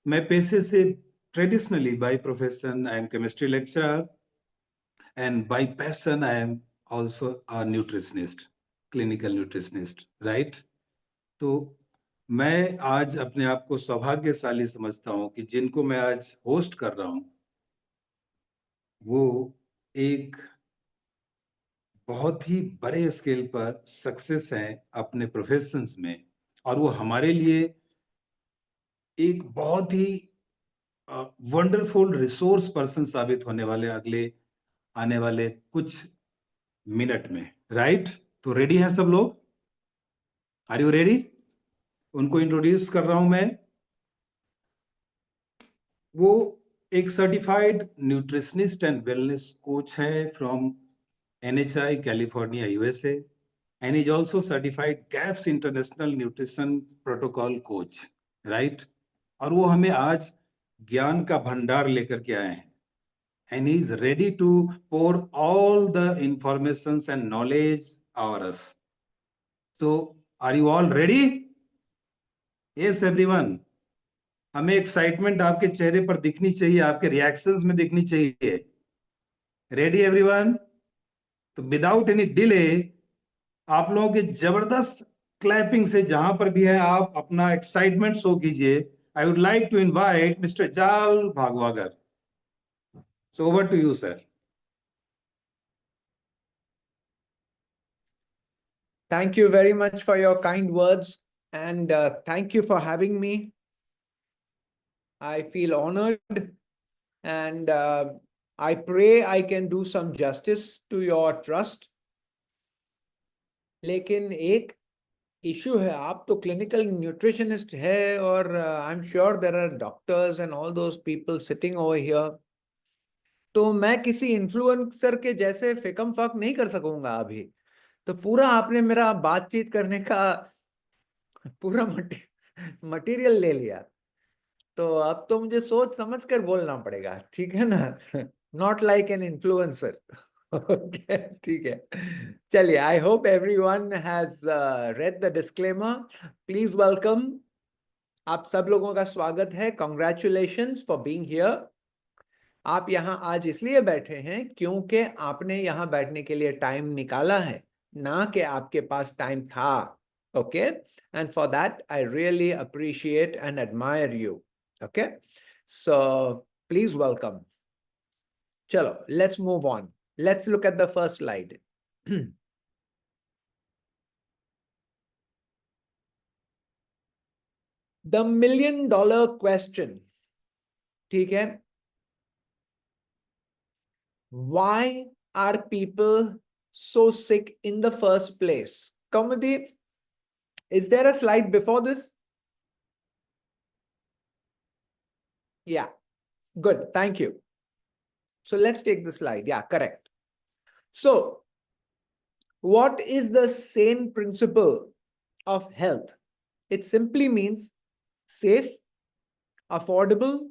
मैं पेशे से traditionally by profession I am chemistry lecturer and bye passion I am also a nutritionist, clinical nutritionist, right. तो मैं आज अपने आप को सौभाग्यशाली समझता हूं कि जिनको मैं आज होस्ट कर रहा हूं वो एक बहुत ही बड़े स्केल पर सक्सेस हैं अपने प्रोफेशंस में, और वो हमारे लिए एक बहुत ही वंडरफुल रिसोर्स पर्सन साबित होने वाले अगले आने वाले कुछ मिनट में, राइट। तो रेडी हैं सब लोग? Are you ready? उनको इंट्रोड्यूस कर रहा हूं मैं। वो एक certified nutritionist and wellness coach है from NHI California USA, and is also certified GAPS international nutrition protocol coach, right. और वो हमें आज ज्ञान का भंडार लेकर के आए हैं, and he is ready to pour all the informations and knowledge over us. So are you all ready? Yes everyone. हमें एक्साइटमेंट आपके चेहरे पर दिखनी चाहिए, आपके रिएक्शंस में दिखनी चाहिए। Ready everyone? तो विदाउट एनी डिले आप लोगों के जबरदस्त क्लैपिंग से जहां पर भी है आप अपना एक्साइटमेंट शो कीजिए। I would like to invite mister Jal Bhagwagar. So over to you sir. Thank you very much for your kind words, and thank you for having me. I feel honored, and I pray I can do some justice to your trust. लेकिन एक issue है, आप तो clinical nutritionist है और I am sure there are doctors and all those people sitting over here. तो मैं किसी इन्फ्लुएंसर के जैसे फिकम फक नहीं कर सकूंगा अभी। तो पूरा आपने मेरा बातचीत करने का पूरा मटेरियल ले लिया, तो अब तो मुझे सोच समझ कर बोलना पड़ेगा, ठीक है ना? Not like an influencer. Okay, ठीक है। चलिए, I hope everyone has read the disclaimer. Please welcome. आप सब लोगों का स्वागत है। Congratulations for being here. आप यहाँ आज इसलिए बैठे हैं क्योंकि आपने यहाँ बैठने के लिए टाइम निकाला है, ना कि आपके पास टाइम था। Okay, and for that I really appreciate and admire you. Okay, so please welcome. चलो, let's move on. Let's look at the first slide. The $1 million question, ठीक है। Why are people so sick in the first place? Kaumudi, is there a slide before this? Yeah, good, thank you. So let's take the slide. Yeah, correct. So what is the sane principle of health? It simply means safe, affordable,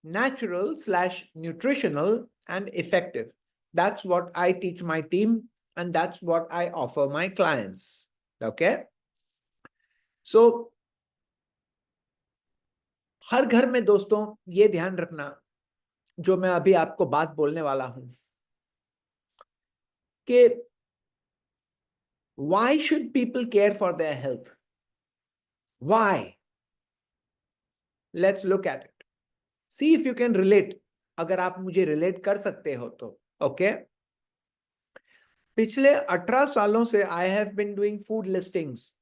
natural/nutritional, and effective. That's what I teach my team, and that's what I offer my clients. Okay, so हर घर में दोस्तों ये ध्यान रखना, जो मैं अभी आपको बात बोलने वाला हूं, कि why should people care for their health? Why? Let's look at it. See if you can relate. अगर आप मुझे रिलेट कर सकते हो तो ओके। पिछले 18 सालों से I have been doing food listings,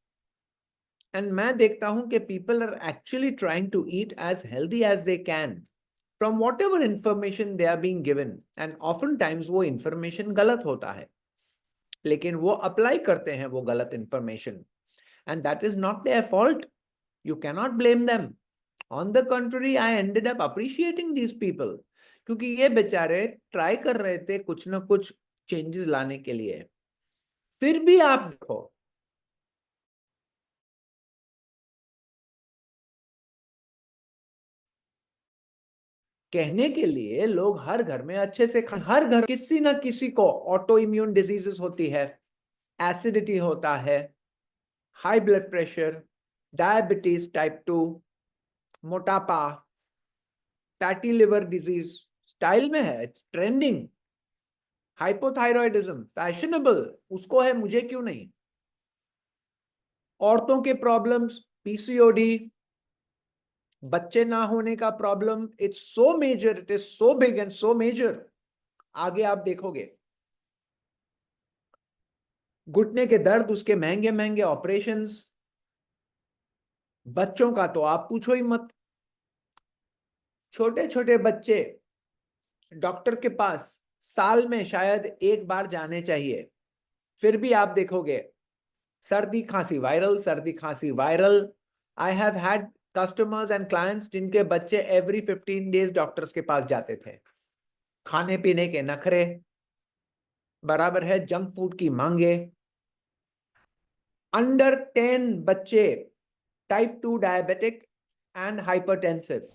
and मैं देखता हूं कि people are actually trying to eat as healthy as they can from what ever information they are being given, and often times वो इंफॉर्मेशन गलत होता है, लेकिन वो अप्लाई करते हैं वो गलत information, and that is not their fault. You cannot blame them. On the contrary, I ended up appreciating these people, क्योंकि ये बेचारे ट्राई कर रहे थे कुछ ना कुछ चेंजेस लाने के लिए। फिर भी आप देखो, कहने के लिए लोग हर घर में अच्छे से हर घर किसी ना किसी को ऑटो इम्यून डिजीजेस होती है, एसिडिटी होता है, high blood pressure, diabetes type 2, मोटापा, फैटी लिवर डिजीज स्टाइल में है, इट्स ट्रेंडिंग। हाइपोथायरॉयडिज्म फैशनेबल, उसको है, मुझे क्यों नहीं। औरतों के प्रॉब्लम्स, पीसीओडी, बच्चे ना होने का problem, it's so major, it is so big and so major. आगे आप देखोगे घुटने के दर्द, उसके महंगे महंगे ऑपरेशंस। बच्चों का तो आप पूछो ही मत। छोटे छोटे बच्चे डॉक्टर के पास साल में शायद एक बार जाने चाहिए, फिर भी आप देखोगे सर्दी खांसी वायरल, सर्दी खांसी viral. I have had customers and clients जिनके बच्चे एवरी 15 डेज डॉक्टर्स के पास जाते थे। खाने पीने के नखरे बराबर है, जंक फूड की मांगे। अंडर 10 बच्चे type 2 diabetic and hypertensive,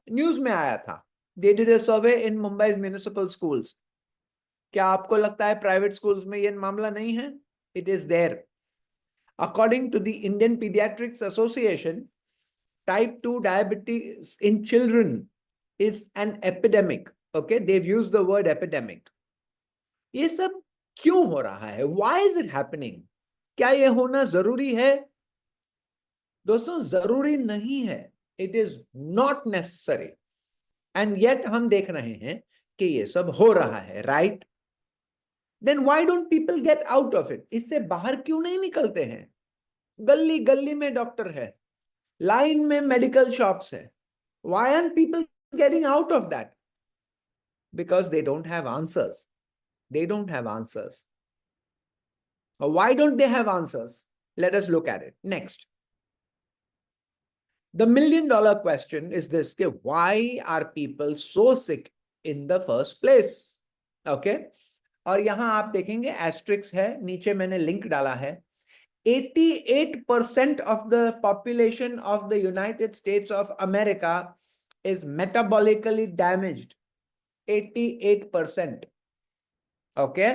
news में आया था। They did a survey in Mumbai municipal schools. क्या आपको लगता है प्राइवेट स्कूल्स में ये मामला नहीं है? It is there. According to the Indian paediatrics association, type 2 diabetes in children is an epidemic. Okay, they've used the word epidemic. ये सब क्यों हो रहा है? Why is it happening? क्या ये होना जरूरी है? दोस्तों जरूरी नहीं है। It is not necessary. And yet हम देख रहे हैं कि ये सब हो रहा है, right? Then why don't people get out of it? इससे बाहर क्यों नहीं निकलते हैं? गली गली में डॉक्टर है, लाइन में मेडिकल शॉप्स है। Why aren't people getting out of that? Because they don't have answers. They don't have answers. Why don't they have answers? Let us look at it. Next. The $1,000,000 question is this: why are people so sick in the first place? Okay. और यहां आप देखेंगे asterisk है, नीचे मैंने link डाला है। 88% of the population of the United States of America is metabolically damaged. 88%. Okay,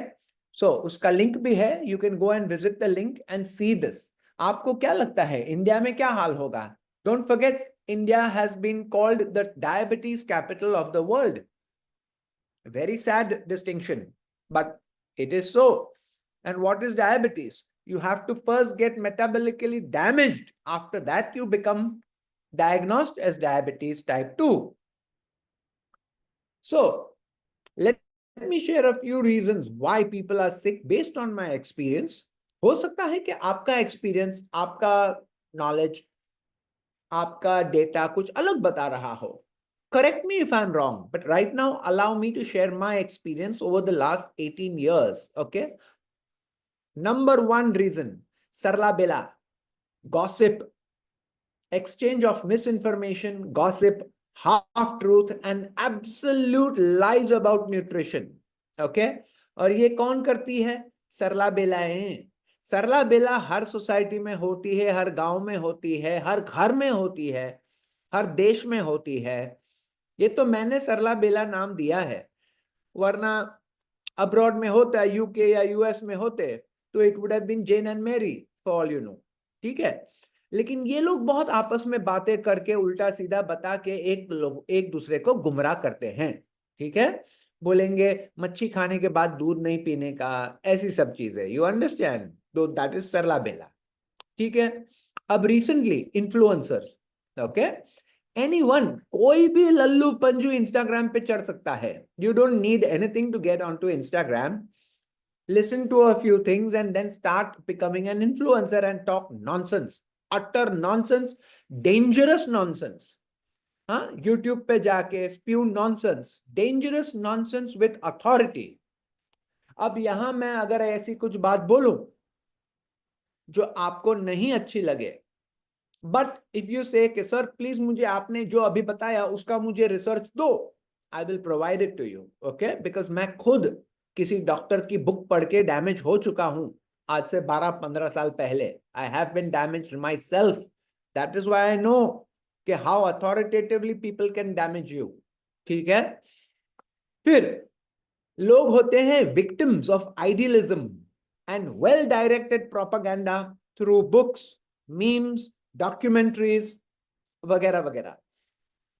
so उसका लिंक भी है, you can go and visit the link and see this. आपको क्या लगता है इंडिया में क्या हाल होगा? Don't forget, India has been called the diabetes capital of the world. Very sad distinction, but it is so. And what is diabetes? You have to first get metabolically damaged. After that, you become diagnosed as diabetes type 2. So, let me share a few reasons why people are sick based on my experience. हो सकता है कि आपका experience, आपका knowledge, आपका data कुछ अलग बता रहा हो. Correct me if I'm wrong, but right now allow me to share my experience over the last 18 years. Okay. Number one reason, sarla bela, gossip, exchange of misinformation, gossip, half truth and absolute lies about nutrition. Okay. और ये कौन करती है? सरला बेलाएं. सरला बेला हर society में होती है, हर गांव में होती है, हर घर में होती है, हर देश में होती है. ये तो मैंने सरला बेला नाम दिया है, वरना अब्रॉड में होता, यूके या यूएस में होते तो it would have been Jane and Mary for all you know. ठीक है. लेकिन ये लोग बहुत आपस में बातें करके उल्टा सीधा बता के एक दूसरे को गुमराह करते हैं. ठीक है. बोलेंगे मच्छी खाने के बाद दूध नहीं पीने का, ऐसी सब चीजें. You understand? दो दैट इज सरला बेला. ठीक है. अब रिसेंटली इन्फ्लुएंसर्स, ओके, एनीवन, कोई भी लल्लू पंजू इंस्टाग्राम पे चढ़ सकता है. You don't need anything to get on to Instagram. Listen to a few things and then start becoming an influencer and talk nonsense, utter nonsense, dangerous nonsense. YouTube पे जाके spew nonsense, dangerous nonsense with authority. अब यहां मैं अगर ऐसी कुछ बात बोलूं जो आपको नहीं अच्छी लगे, बट इफ यू से कि सर प्लीज मुझे आपने जो अभी बताया उसका मुझे रिसर्च दो, I will provide it to you. Okay. Because मैं खुद किसी डॉक्टर की बुक पढ़ के डैमेज हो चुका हूं आज से 12-15 साल पहले. I have been damaged myself. That is why I know कि how authoritatively people can damage you. ठीक है. फिर लोग होते हैं victims of idealism and well directed propaganda through books, memes, documentaries वगैरह वगैरह.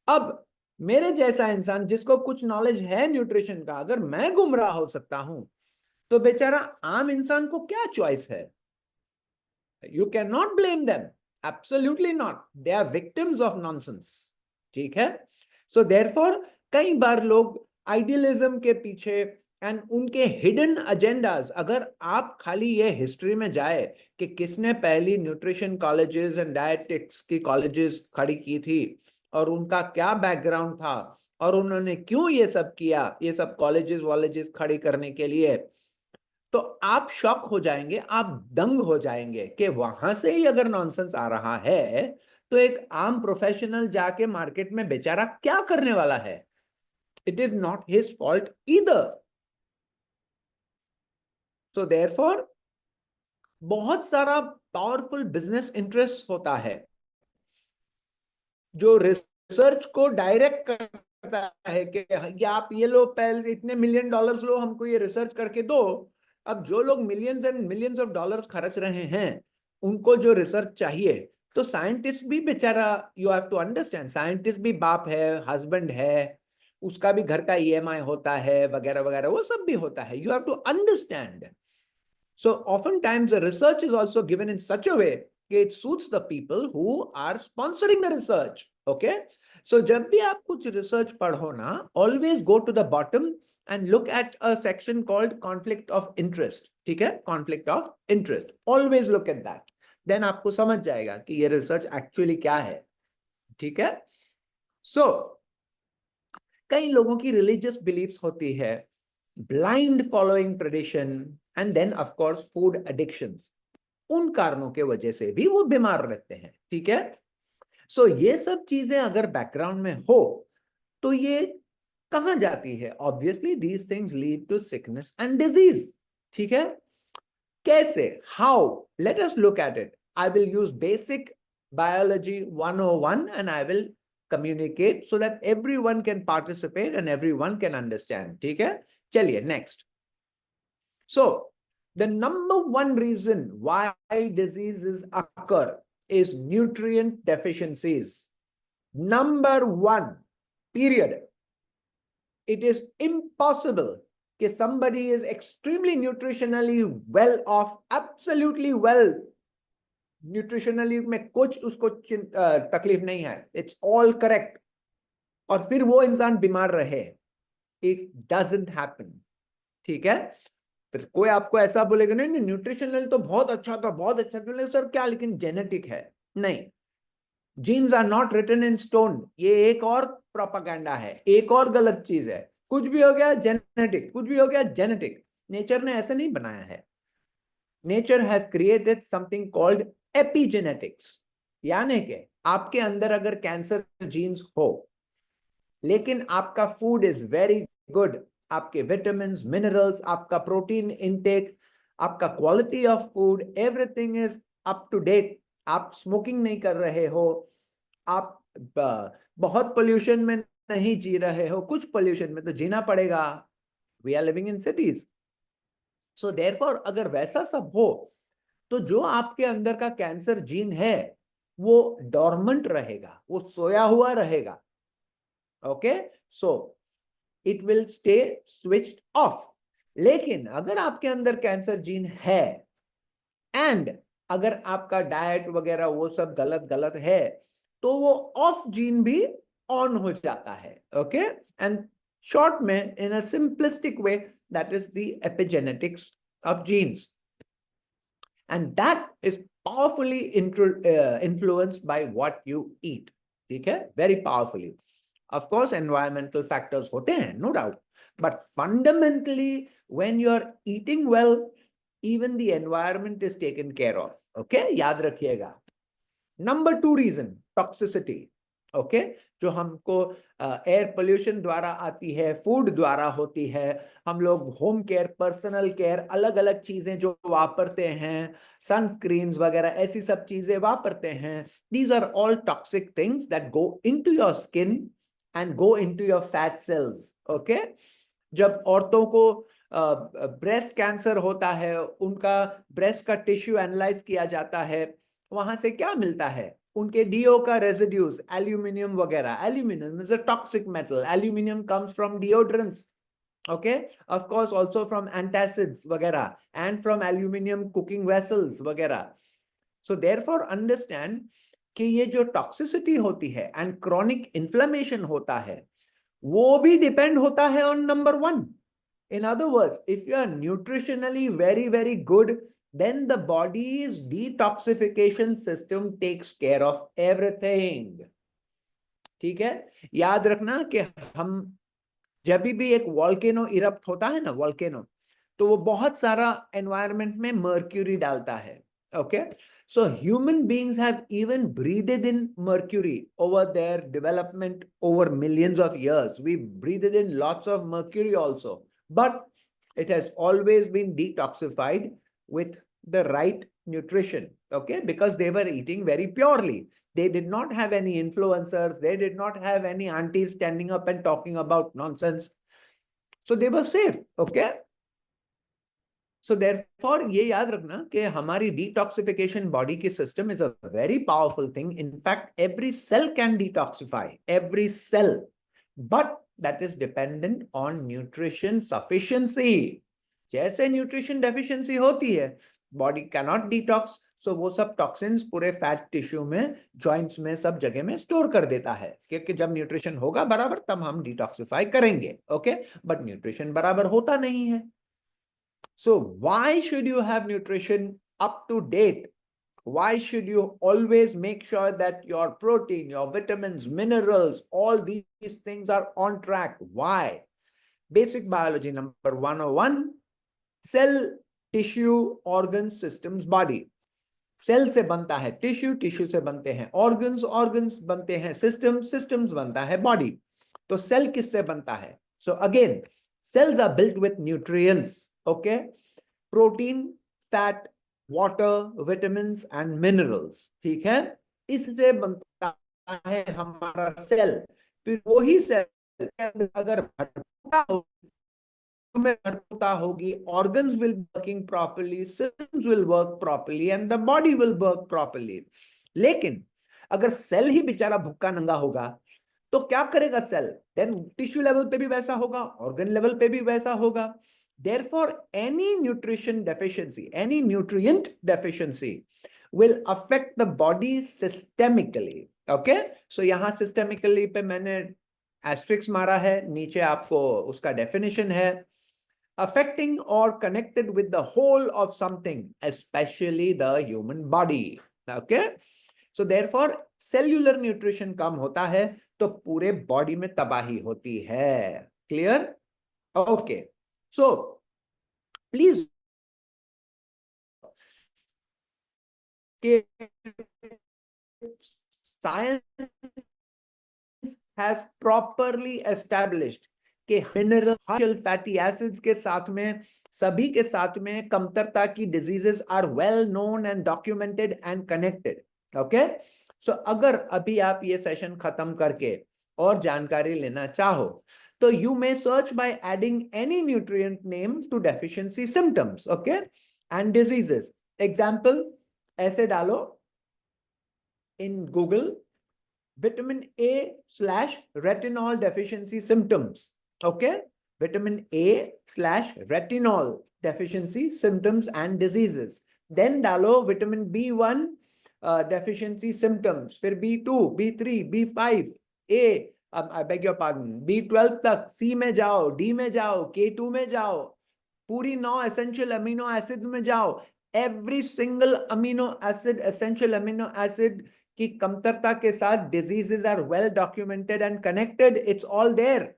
अब मेरे जैसा इंसान जिसको कुछ नॉलेज है न्यूट्रिशन का, अगर मैं गुमराह हो सकता हूं, तो बेचारा आम इंसान को क्या चॉइस है? You can not blame them, absolutely not, they are victims of nonsense. ठीक है, सो देयरफॉर कई बार लोग आइडियलिज्म के पीछे एंड उनके हिडन एजेंडाज, अगर आप खाली ये हिस्ट्री में जाए कि किसने पहली न्यूट्रिशन कॉलेजेस एंड डायटिक्स की कॉलेजेस खड़ी की थी और उनका क्या बैकग्राउंड था और उन्होंने क्यों ये सब किया, ये सब कॉलेजेस वॉलेजेस खड़ी करने के लिए, तो आप शॉक हो जाएंगे, आप दंग हो जाएंगे कि वहां से ही अगर नॉनसेंस आ रहा है तो एक आम प्रोफेशनल जाके मार्केट में बेचारा क्या करने वाला है? It is not his fault either. So therefore बहुत सारा पावरफुल बिजनेस इंटरेस्ट होता है जो रिसर्च को डायरेक्ट करता है कि ये आप ये लो, पहले इतने मिलियन डॉलर्स लो, हमको ये रिसर्च करके दो। अब जो लोग millions and millions of dollars खर्च रहे हैं उनको जो रिसर्च चाहिए, तो साइंटिस्ट भी बेचारा, you have to understand, scientist भी बाप है, हस्बैंड है, उसका भी घर का ईएमआई होता है वगैरह वगैरह, वो सब भी होता है, you have to understand. So oftentimes the research is also given in such a way that it suits the people who are sponsoring the research. Okay. So जब भी आप कुछ research पढ़ो ना, always go to the bottom and look at a section called conflict of interest. ठीक है? Conflict of interest. Always look at that. Then आपको समझ जाएगा कि ये research actually क्या है. ठीक है? So कई लोगों की religious beliefs होती है, blind following tradition, and then of course food addictions. उन कारणों के वजह से भी वो बीमार रहते हैं। ठीक है, सो ये सब चीजें अगर बैकग्राउंड में हो तो ये कहां जाती है? Obviously these things lead to sickness and disease. ठीक है, कैसे? How? Let us look at it. I will use basic biology 101 and I will communicate so that everyone can participate and everyone can understand. ठीक है, चलिए next. So the number one reason why diseases occur is nutrient deficiencies. Number one, period. It is impossible कि somebody is extremely nutritionally well off, absolutely well, nutritionally में कुछ उसको तकलीफ नहीं है, it's all correct, और फिर वो इंसान बीमार रहे। It doesn't happen. ठीक है, फिर कोई आपको ऐसा बोलेगा नहीं नहीं न्यूट्रिशनल तो बहुत अच्छा था, बहुत अच्छा था, सर क्या लेकिन जेनेटिक है? नहीं, genes are not written in stone, ये एक और प्रोपागेंडा है, एक और गलत चीज है। कुछ भी हो गया जेनेटिक, कुछ भी हो गया जेनेटिक, नेचर ने ऐसे नहीं बनाया है। Nature has created something called epigenetics, यानी कि आपके अंदर अगर कैंसर जीन्स हो लेकिन आपका फूड इज वेरी गुड, आपके विटामिन्स, मिनरल्स, आपका प्रोटीन इनटेक, आपका quality of food, everything is up to date, आप स्मोकिंग नहीं कर रहे हो, आप बहुत पोल्यूशन में नहीं जी रहे हो, कुछ पोल्यूशन में तो जीना पड़ेगा, we are living in cities. So therefore अगर वैसा सब हो तो जो आपके अंदर का कैंसर जीन है वो डॉर्मेंट रहेगा, वो सोया हुआ रहेगा। Okay, so it will stay switched off. लेकिन अगर आपके अंदर कैंसर जीन है एंड अगर आपका डाइट वगैरह वो सब गलत गलत है तो वो ऑफ जीन भी ऑन हो जाता है। ओके, एंड शॉर्ट में in a simplistic way that is the epigenetics of genes, and that is powerfully influenced by what you eat. ठीक है, very powerfully. Of course, environmental factors होते हैं, no doubt, but fundamentally, when you're eating well, even the environment is taken care of. Okay, याद रखिएगा। Number 2 reason, toxicity. Okay, जो हमको air pollution द्वारा आती है, फूड द्वारा होती है, हम लोग होम केयर, पर्सनल केयर, अलग अलग चीजें जो वापरते हैं, सनस्क्रीन्स वगैरह ऐसी सब चीजें वापरते हैं, these are all toxic things that go into your skin and go into your fat cells. Okay, जब औरतों को ब्रेस्ट कैंसर होता है, उनका ब्रेस्ट का टिश्यू एनालाइज किया जाता है, वहां से क्या मिलता है? उनके डीओ का रेजिड्यूज, एल्यूमिनियम वगैरह, aluminium is a toxic metal, aluminium comes from deodorants, okay, of course also from antacids वगैरह and from aluminium cooking vessels वगैरह. So therefore understand कि ये जो toxicity होती है and chronic inflammation होता है, वो भी depend होता है on number one. In other words, if you are nutritionally very, very good, then the body's detoxification system takes care of everything. ठीक है, याद रखना कि हम जब भी एक वॉल्केनो इरप्ट होता है ना, वॉल्केनो, तो वो बहुत सारा एनवायरनमेंट में मर्क्यूरी डालता है. Okay, so human beings have even breathed in mercury over their development over millions of years. We breathed in lots of mercury also, but it has always been detoxified with the right nutrition, okay, because they were eating very purely. They did not have any influencers, they did not have any aunties standing up and talking about nonsense, so they were safe. Okay, so therefore ये याद रखना कि हमारी detoxification body की system is a very powerful thing. In fact, every cell can detoxify, every cell, but that is dependent on nutrition sufficiency. जैसे nutrition deficiency होती है, body cannot detox, so वो सब toxins पूरे fat tissue में, joints में, सब जगह में store कर देता है, क्योंकि जब nutrition होगा बराबर तब हम detoxify करेंगे. Okay, but nutrition बराबर होता नहीं है. So why should you have nutrition up to date? Why should you always make sure that your protein, your vitamins, minerals, all these things are on track? Why? Basic biology number 101, cell, tissue, organs, systems, body. Cell से बनता है tissue, tissue से बनते हैं organs, organs बनते हैं system, systems बनता है बॉडी. तो सेल किससे बनता है? So again, cells are built with nutrients, okay, protein, fat, water, vitamins and minerals. ठीक है, इससे बनता है हमारा सेल. फिर वही सेल अगर में भरपूरता होगी, organs will be working properly, systems will work properly and the body will work properly. लेकिन अगर सेल ही बेचारा भूखा नंगा होगा तो क्या करेगा सेल? देन टिश्यू लेवल पे भी वैसा होगा, ऑर्गन लेवल पे भी वैसा होगा. Therefore, any nutrition deficiency, any nutrient deficiency will affect the body systemically. Okay, so यहाँ systemically पे मैंने एस्ट्रिक्स मारा है, नीचे आपको उसका डेफिनेशन है. Affecting or connected with the whole of something, especially the human body. Okay, so therefore cellular nutrition कम होता है तो पूरे बॉडी में तबाही होती है. Clear? Okay, so please science has properly established कि मिनरल फैटी एसिड्स के साथ में, सभी के साथ में कमतरता की diseases are well known and documented and connected. Okay, so अगर अभी आप ये सेशन खत्म करके और जानकारी लेना चाहो तो you may search by adding any nutrient name to deficiency symptoms, okay, and diseases. Example ऐसे डालो in Google, vitamin A/retinol deficiency symptoms. Okay, vitamin A/retinol deficiency symptoms and diseases. Then डालो vitamin B1 deficiency symptoms, फिर B2, B3, B5, A, I beg your pardon, B12 तक, C में जाओ, D में जाओ, K2 में जाओ, पूरी 9 essential amino acids में जाओ. Every single amino acid, essential amino acid की कमतरता के साथ diseases are well documented and connected. It's all there,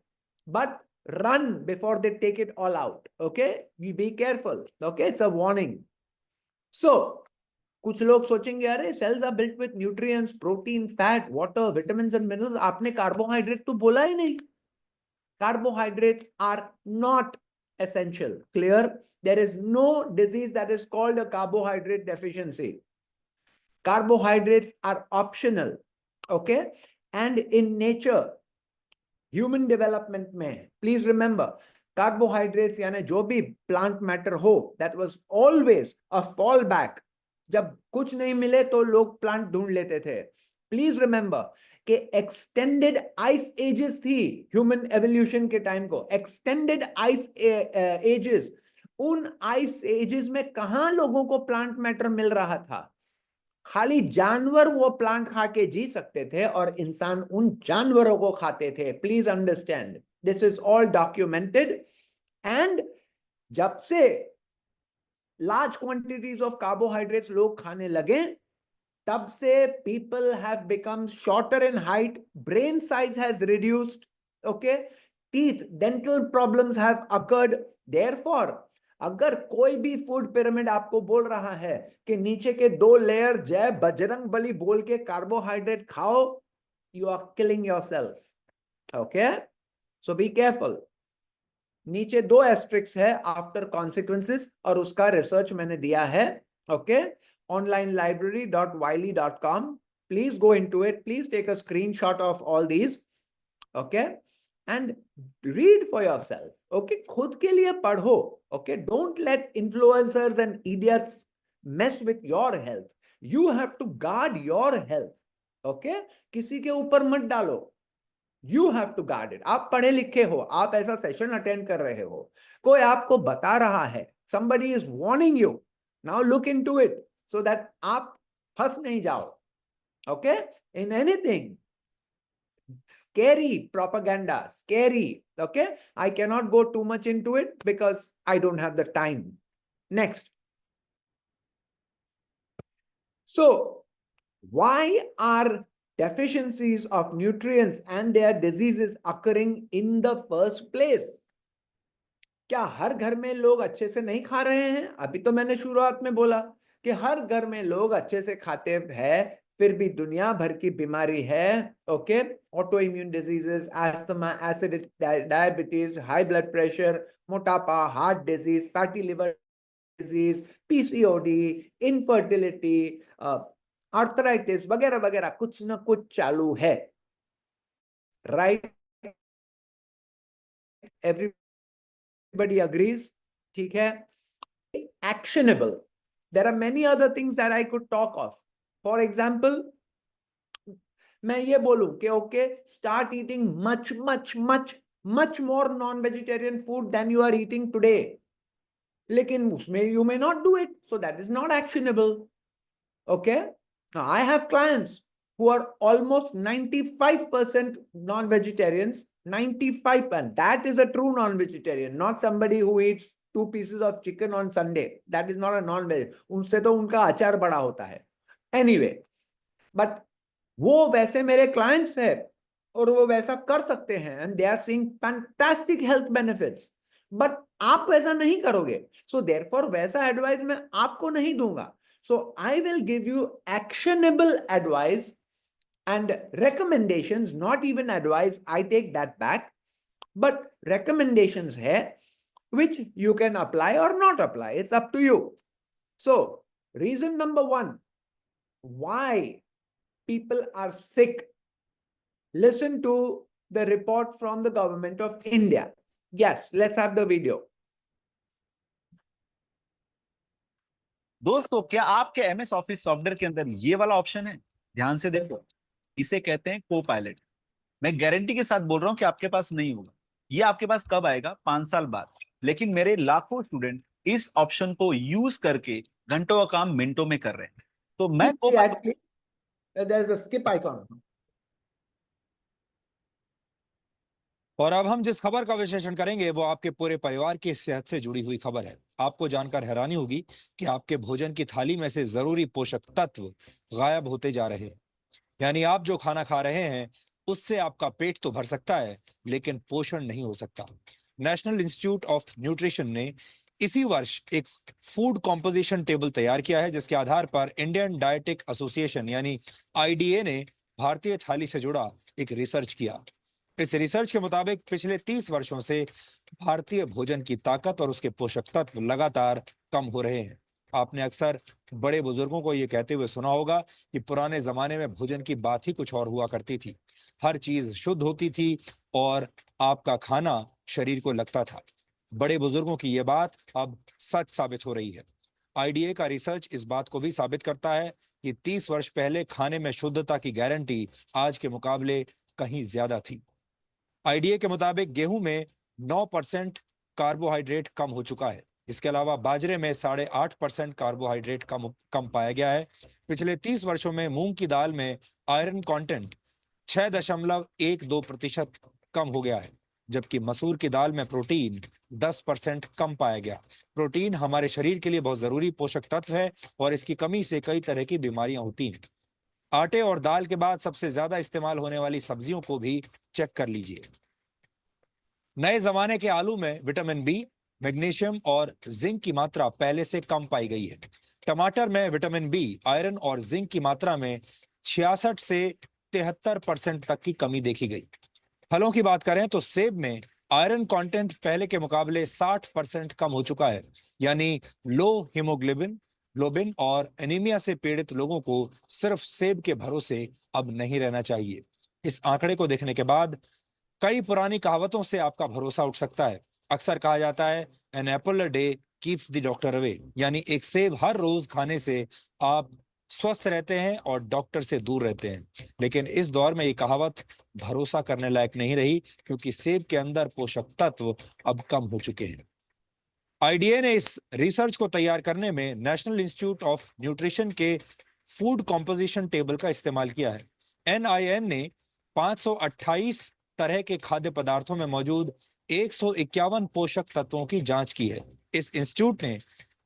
but run before they take it all out. Okay, be careful. Okay, it's a warning. So कुछ लोग सोचेंगे अरे cells are built with nutrients, protein, fat, water, vitamins and minerals. आपने carbohydrate तो बोला ही नहीं. Carbohydrates are not essential. Clear? There is no disease that is called a carbohydrate deficiency. Carbohydrates are optional, okay, and in nature, human development में, please remember, carbohydrates यानी जो भी plant matter हो, that was always a fallback जब कुछ नहीं मिले तो लोग प्लांट ढूंढ लेते थे। प्लीज रिमेंबर कि एक्सटेंडेड आइस एजेस थी ह्यूमन एवोल्यूशन के टाइम को, एक्सटेंडेड आइस एजेस। उन आइस एजेस में कहां लोगों को प्लांट मैटर मिल रहा था? खाली जानवर वो प्लांट खा के जी सकते थे और इंसान उन जानवरों को खाते थे। Please understand, this is all documented. And जब से लार्ज क्वांटिटीज ऑफ कार्बोहाइड्रेट्स लोग खाने लगे, तब से people have become shorter in height, brain size has reduced, okay, teeth, dental problems have occurred. Therefore, अगर कोई भी फूड पिरामिड आपको बोल रहा है कि नीचे के 2 लेयर जय बजरंग बली बोल के कार्बोहाइड्रेट खाओ, you are killing yourself, okay? So be careful. नीचे 2 एस्ट्रिक्स है आफ्टर कॉन्सिक्वेंसेस, और उसका रिसर्च मैंने दिया है, okay? onlinelibrary.wiley.com. Please go into it. Please take a screenshot of all these, okay? And read for yourself, okay? खुद के लिए पढ़ो, okay? Don't let influencers and idiots mess with your health. You have to guard your health, okay? किसी के ऊपर मत डालो, You have to guard it. आप पढ़े लिखे हो, आप ऐसा सेशन अटेंड कर रहे हो, कोई आपको बता रहा है, somebody is warning you. Now look into it so that आप फंस नहीं जाओ, okay? In anything, scary propaganda, scary, okay? I cannot go too much into it because I don't have the time. Next. So, why are deficiencies of nutrients and their diseases occurring in the first place? क्या हर घर में लोग अच्छे से नहीं खा रहे हैं? अभी तो मैंने शुरुआत में बोला कि हर घर में लोग अच्छे से खाते हैं, फिर भी दुनिया भर की बीमारी है, okay? Autoimmune diseases, asthma, acidic diabetes, high blood pressure, मोटापा, heart disease, fatty liver disease, PCOD, infertility, arthritis वगैरह वगैरह कुछ ना कुछ चालू है, राइट? Everybody agrees, ठीक है? Actionable. There are many other things that I could talk of. For example, मैं ये बोलूं कि okay, start eating much more non-vegetarian food than you are eating today. लेकिन उसमें you may not do it, so that is not actionable. Okay? Now I have clients who are almost 95% non-vegetarians, 95, and that is a true non-vegetarian, not somebody who eats 2 pieces of chicken on Sunday. That is not a non-veg. उनसे तो उनका अचार बड़ा होता है. Anyway, but वो वैसे मेरे clients है और वो वैसा कर सकते हैं, and they are seeing fantastic health benefits. But आप वैसा नहीं करोगे, so therefore वैसा advice मैं आपको नहीं दूंगा. So I will give you actionable advice and recommendations, not even advice, I take that back, but recommendations hai, which you can apply or not apply. It's up to you. So reason number 1, why people are sick. Listen to the report from the government of India. Yes, let's have the video. दोस्तों, क्या आपके MS office software के अंदर ये वाला option है? ध्यान से देखो, इसे कहते हैं को पायलट। मैं गारंटी के साथ बोल रहा हूं कि आपके पास नहीं होगा। ये आपके पास कब आएगा? 5 साल बाद। लेकिन मेरे लाखों स्टूडेंट इस ऑप्शन को यूज करके घंटों का काम मिनटों में कर रहे हैं। तो मैं There's a skip icon. और अब हम जिस खबर का विश्लेषण करेंगे वो आपके पूरे परिवार की सेहत से जुड़ी हुई खबर है। आपको जानकर हैरानी होगी कि आपके भोजन की थाली में से जरूरी पोषक तत्व गायब होते जा रहे हैं। यानी आप जो खाना खा रहे हैं उससे आपका पेट तो भर सकता है, लेकिन पोषण नहीं हो सकता। नेशनल इंस्टीट्यूट ऑफ न्यूट्रिशन ने इसी वर्ष एक फूड कॉम्पोजिशन टेबल तैयार किया है, जिसके आधार पर इंडियन डायटिक एसोसिएशन यानी आईडीए ने भारतीय थाली से जुड़ा एक रिसर्च किया। इस रिसर्च के मुताबिक पिछले 30 वर्षों से भारतीय भोजन की ताकत और उसके पोषक तत्व लगातार कम हो रहे हैं। आपने अक्सर बड़े बुजुर्गों को यह कहते हुए सुना होगा कि पुराने जमाने में भोजन की बात ही कुछ और हुआ करती थी। हर चीज शुद्ध होती थी और आपका खाना शरीर को लगता था। बड़े बुजुर्गों की यह बात अब सच साबित हो रही है। आईडीए का रिसर्च इस बात को भी साबित करता है कि 30 वर्ष पहले खाने में शुद्धता की गारंटी आज के मुकाबले कहीं ज्यादा थी। आईडीए के मुताबिक गेहूं में 9% कार्बोहाइड्रेट कम हो चुका है। इसके अलावा बाजरे में 8.5% कार्बोहाइड्रेट कम पाया गया है। पिछले 30 वर्षों में मूंग की दाल में आयरन कंटेंट 6.12% कम हो गया है, जबकि मसूर की दाल में प्रोटीन 10% कम पाया गया। प्रोटीन हमारे शरीर के लिए बहुत जरूरी पोषक तत्व है और इसकी कमी से कई तरह की बीमारियां होती हैं। आटे और दाल के बाद सबसे ज्यादा इस्तेमाल होने वाली सब्जियों को भी चेक कर लीजिए। नए जमाने के आलू में विटामिन बी, मैग्नीशियम और जिंक की मात्रा पहले से कम पाई गई है। टमाटर में विटामिन बी, आयरन और जिंक की मात्रा में 66 से 73% तक की कमी देखी गई। फलों की बात करें तो सेब में आयरन कंटेंट पहले के मुकाबले 60% कम हो चुका है, यानी लो हीमोग्लोबिन और एनीमिया से पीड़ित लोगों को सिर्फ सेब के भरोसे अब नहीं रहना चाहिए। इस आंकड़े को देखने के बाद कई पुरानी कहावतों से आपका भरोसा उठ सकता है। अक्सर कहा जाता है an apple a day keeps the doctor away, यानी एक सेब हर रोज खाने से आप स्वस्थ रहते हैं और डॉक्टर से दूर रहते हैं। लेकिन इस दौर में ये कहावत भरोसा करने लायक नहीं रही, क्योंकि सेब के अंदर पोषक तत्व अब कम हो चुके हैं। आईडीए ने इस रिसर्च को तैयार करने में नेशनल इंस्टीट्यूट ऑफ न्यूट्रिशन के फूड कॉम्पोजिशन टेबल का इस्तेमाल किया है। एनआईएन ने 528 तरह के खाद्य पदार्थों में मौजूद 151 पोषक तत्वों की जांच की है। इस इंस्टीट्यूट ने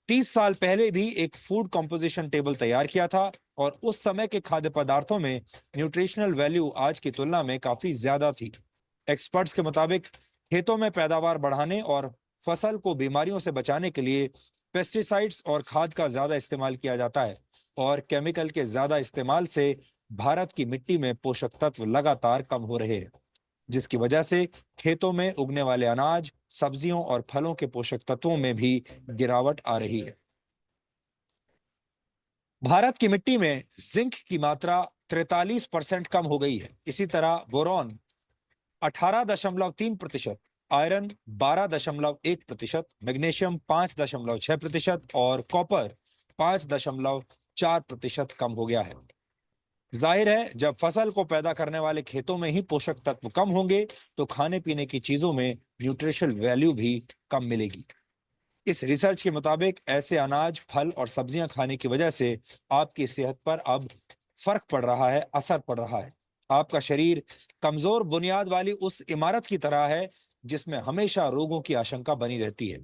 30 साल पहले भी एक फूड कॉम्पोजिशन टेबल तैयार किया था और उस समय के खाद्य पदार्थों में न्यूट्रिशनल वैल्यू आज की तुलना में काफी ज्यादा थी। एक्सपर्ट्स के मुताबिक खेतों में पैदावार बढ़ाने और फसल को बीमारियों से बचाने के लिए पेस्टिसाइड्स और खाद का ज्यादा इस्तेमाल किया जाता है और केमिकल के ज्यादा इस्तेमाल से भारत की मिट्टी में पोषक तत्व लगातार कम हो रहे हैं, जिसकी वजह से खेतों में उगने वाले अनाज, सब्जियों और फलों के पोषक तत्वों में भी गिरावट आ रही है। भारत की मिट्टी में जिंक की मात्रा 43% कम हो गई है। इसी तरह बोरॉन 18.3%, आयरन 12.1%, मैग्नीशियम 5.6% और कॉपर 5.4% कम हो गया है। जाहिर है, जब फसल को पैदा करने वाले खेतों में ही पोषक तत्व कम होंगे तो खाने पीने की चीजों में न्यूट्रिशनल वैल्यू भी कम मिलेगी। इस रिसर्च के मुताबिक ऐसे अनाज, फल और सब्जियां खाने की वजह से आपकी सेहत पर अब फर्क पड़ रहा है, असर पड़ रहा है। आपका शरीर कमजोर बुनियाद वाली उस इमारत की तरह है जिसमें हमेशा रोगों की आशंका बनी रहती है।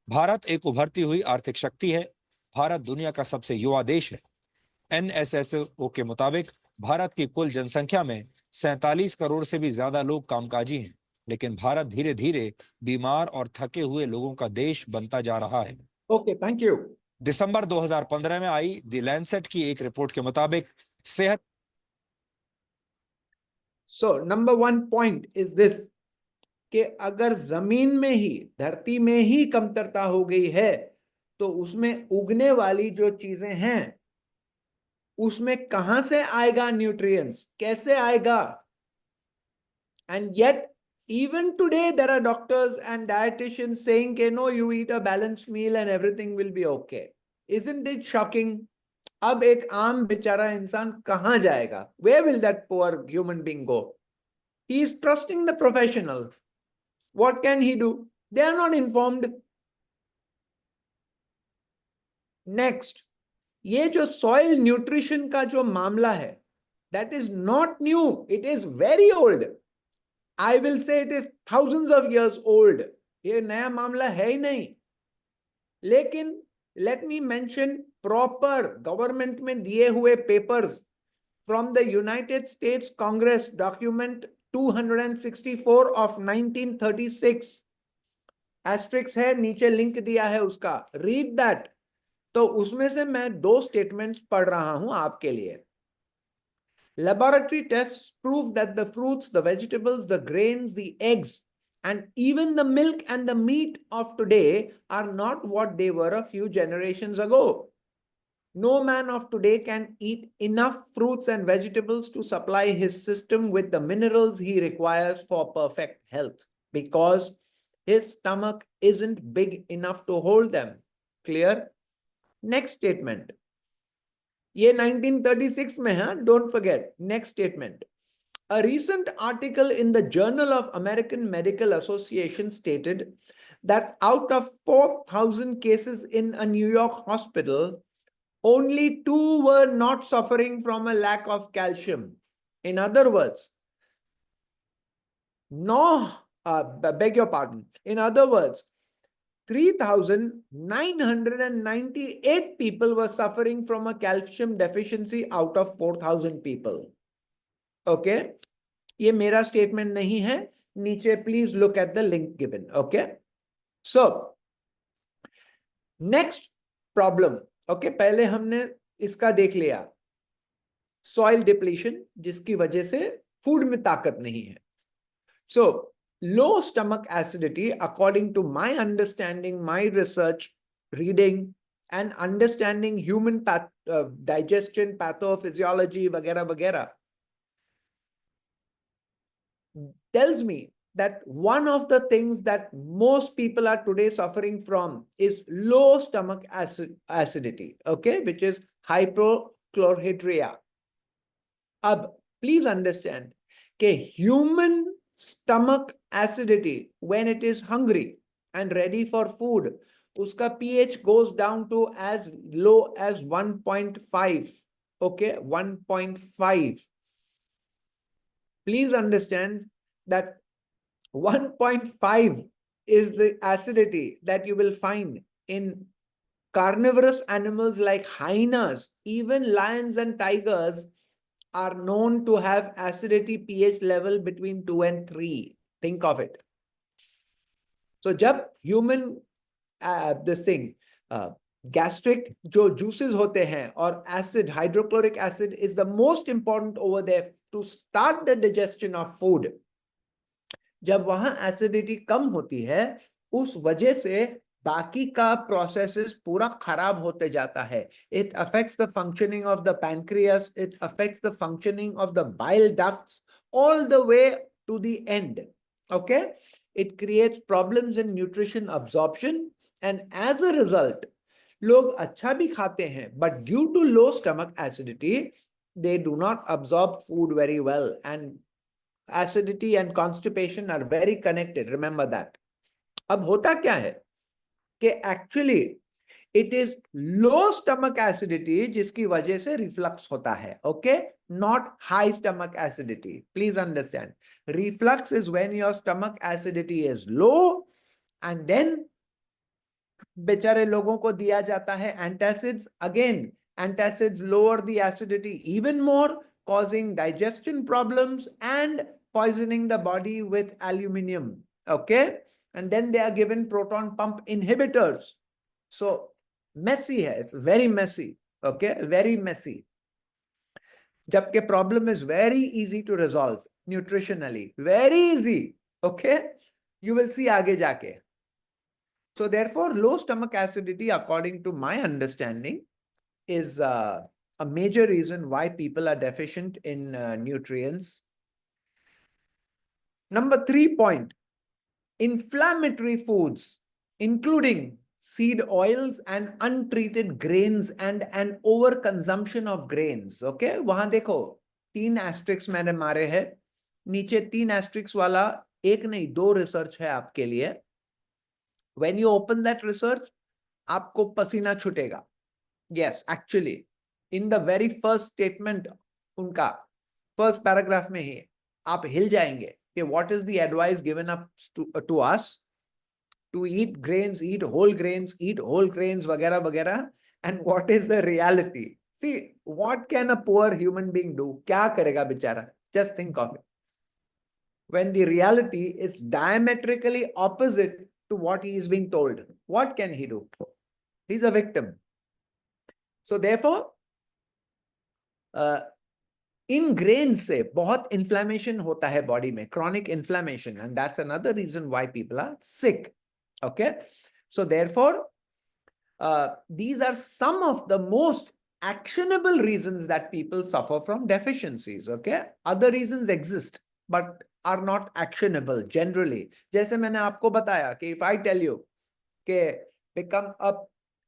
भारत एक उभरती हुई आर्थिक शक्ति है। भारत दुनिया का सबसे युवा देश है। एनएसएसओ के मुताबिक भारत की कुल जनसंख्या में 47 करोड़ से भी ज्यादा लोग कामकाजी हैं, लेकिन भारत धीरे धीरे बीमार और थके हुए लोगों का देश बनता जा रहा है। Okay, thank you. दिसंबर 2015 में आई द लैंसेट की एक रिपोर्ट के मुताबिक सेहत So, number one point is this कि अगर जमीन में ही, धरती में ही कमतरता हो गई है तो उसमें उगने वाली जो चीजें हैं उसमें कहां से आएगा न्यूट्रिएंट्स, कैसे आएगा? And yet even today there are doctors and dietitians saying कि no, you eat a balanced meal and everything will be okay. Isn't it shocking? अब एक आम बेचारा इंसान कहां जाएगा? Where will that poor human being go? He is trusting the professional. What can he do? They are not informed. Next, ये जो soil nutrition का जो मामला है, that is not new. It is very old. I will say it is thousands of years old. ये नया मामला है ही नहीं. लेकिन let me mention proper government में दिए हुए papers from the United States Congress document 264 of 1936. Asterisk है, नीचे लिंक दिया है उसका. Read that. तो उसमें से मैं 2 स्टेटमेंट्स पढ़ रहा हूं आपके लिए. Laboratory tests prove that the fruits, the vegetables, the grains, the eggs, and even the milk and the meat of today are not what they were a few generations ago. No man of today can eat enough fruits and vegetables to supply his system with the minerals he requires for perfect health because his stomach isn't big enough to hold them. Clear? Next statement. ये 1936 में है, don't forget. Next statement. A recent article in the Journal of American Medical Association stated that out of 4,000 cases in a New York hospital, only 2 were not suffering from a lack of calcium. In other words, beg your pardon. In other words, 3,998 people were suffering from a calcium deficiency out of 4,000 people. Okay? ये मेरा statement नहीं है. नीचे please look at the link given. Okay? So, next problem. Okay, पहले हमने इसका देख लिया. Soil depletion, जिसकी वजह से food में ताकत नहीं है. So, low stomach acidity, according to my understanding, my research, reading, and understanding human digestion, pathophysiology, vagera, vagera, tells me that one of the things that most people are today suffering from is low stomach acidity, okay, which is hypochlorhydria. Please understand that human stomach acidity, when it is hungry and ready for food, uska pH goes down to as low as 1.5. Okay, 1.5. Please understand that 1.5 is the acidity that you will find in carnivorous animals like hyenas. Even lions and tigers are known to have acidity pH level between 2 and 3. Think of it. So, jab human gastric जो juices होते हैं और acid, hydrochloric acid is the most important over there to start the digestion of food. जब वहां acidity कम होती है, उस वजह से बाकी का processes पूरा खराब होते जाता है. It affects the functioning of the pancreas, it affects the functioning of the bile ducts all the way to the end. Okay? It creates problems in nutrition absorption, and as a result, लोग अच्छा भी खाते हैं, but due to low stomach acidity, they do not absorb food very well, and acidity and constipation are very connected. Remember that. अब होता क्या है कि actually it is low stomach acidity जिसकी वजह से reflux होता है. Okay? Not high stomach acidity. Please understand. Reflux is when your stomach acidity is low, and then बेचारे लोगों को दिया जाता है antacids. Again, antacids lower the acidity even more, causing digestion problems and poisoning the body with aluminium. Okay? And then they are given proton pump inhibitors. So, messy hai. It's very messy. Okay? Very messy. Jabke problem is very easy to resolve nutritionally. Very easy. Okay? You will see aage jaake. So therefore, low stomach acidity, according to my understanding, is a major reason why people are deficient in nutrients. Number 3 point, inflammatory foods, including seed oils and untreated grains and an overconsumption of grains. Okay, वहां देखो 3 asterisks मैंने मारे हैं, नीचे 3 asterisks वाला एक नहीं 2 research है आपके लिए. When you open that research, आपको पसीना छूटेगा. Yes, actually, in the very first statement, उनका first paragraph में ही आप हिल जाएंगे कि what is the advice given up to us to eat grains, eat whole grains, वगैरह वगैरह, and what is the reality. See, what can a poor human being do? क्या करेगा बेचारा? Just think of it. When the reality is diametrically opposite to what he is being told, what can he do? He's a victim. So therefore, in grains से बहुत inflammation होता है body में, chronic inflammation, and that's another reason why people are sick. Okay, so therefore, these are some of the most actionable reasons that people suffer from deficiencies. Okay, other reasons exist but are not actionable generally. जैसे मैंने आपको बताया कि if I tell you कि become a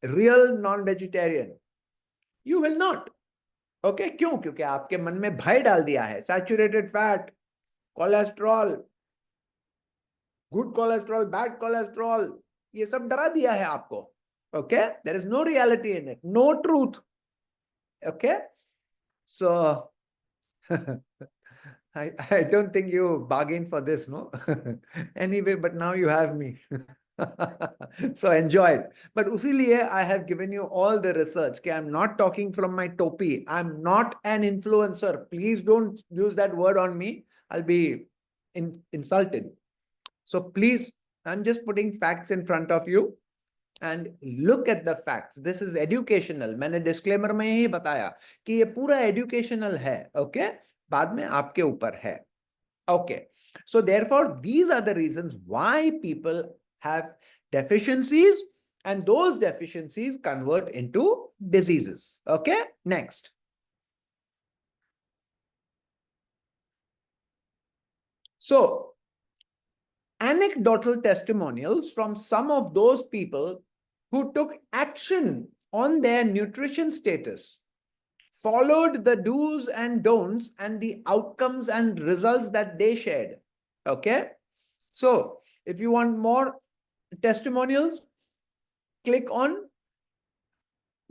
real non-vegetarian? You will not. Okay, क्यों? क्योंकि आपके मन में भय डाल दिया है. Saturated fat, cholesterol, good cholesterol, bad cholesterol, ये सब डरा दिया है आपको. Okay, there is no reality in it, no truth. Okay, so I don't think you bargained for this, no? Anyway, but now you have me. So enjoy it. But usiliye I have given you all the research. Okay, I'm not talking from my topi. I'm not an influencer. Please don't use that word on me. I'll be insulted. So please, I'm just putting facts in front of you. And look at the facts. This is educational. मैंने disclaimer में ही बताया कि ये पूरा educational है. Okay? बाद में आपके ऊपर है. Okay. So therefore, these are the reasons why people have deficiencies, and those deficiencies convert into diseases. Okay? Next. So, anecdotal testimonials from some of those people who took action on their nutrition status, followed the do's and don'ts and the outcomes and results that they shared. Okay? So, if you want more testimonials, click on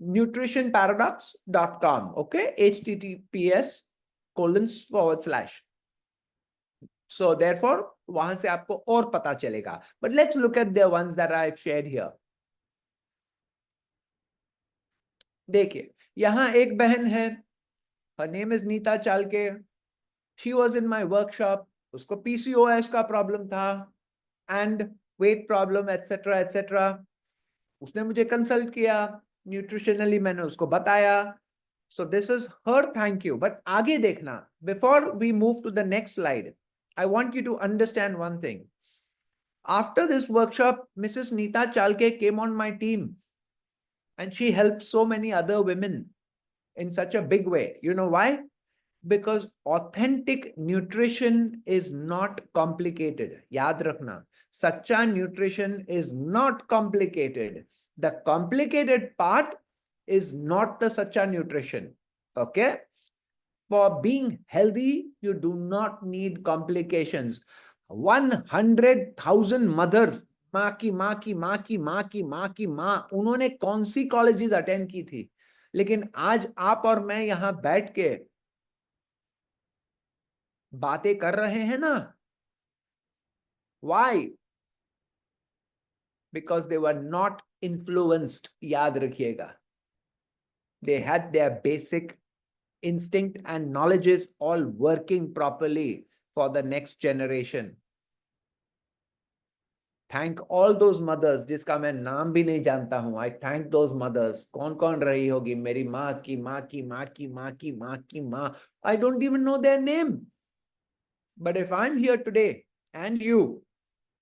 nutritionparadox.com. Okay? https:// So therefore, वहां से आपको और पता चलेगा. But let's look at the ones that I've shared here. देखिए, यहाँ एक बहन है. Her name is Neeta Chalke. She was in my workshop. उसको PCOS का problem था and weight problem, etc., etc. उसने मुझे consult किया. Nutritionally मैंने उसको बताया. So this is her thank you. But आगे देखना. Before we move to the next slide, I want you to understand one thing. After this workshop, Mrs. Neeta Chalke came on my team and she helped so many other women in such a big way. You know why? Because authentic nutrition is not complicated. Yaad rakhna. Sacha nutrition is not complicated. The complicated part is not the sacha nutrition. Okay? For being healthy, you do not need complications. 100,000 mothers, माँ की माँ की माँ की माँ की माँ की माँ, उन्होंने कौन सी कॉलेजेस अटेंड की थी, लेकिन आज आप और मैं यहां बैठ के बातें कर रहे हैं ना. Why? Because they were not influenced. याद रखिएगा. They had their basic instinct and knowledges all working properly for the next generation. Thank all those mothers जिसका मैं नाम भी नहीं जानता हूं. I thank those mothers. कौन कौन रही होगी? मेरी माँ की माँ की माँ की माँ की माँ की माँ. I don't even know their name. But if I'm here today and you,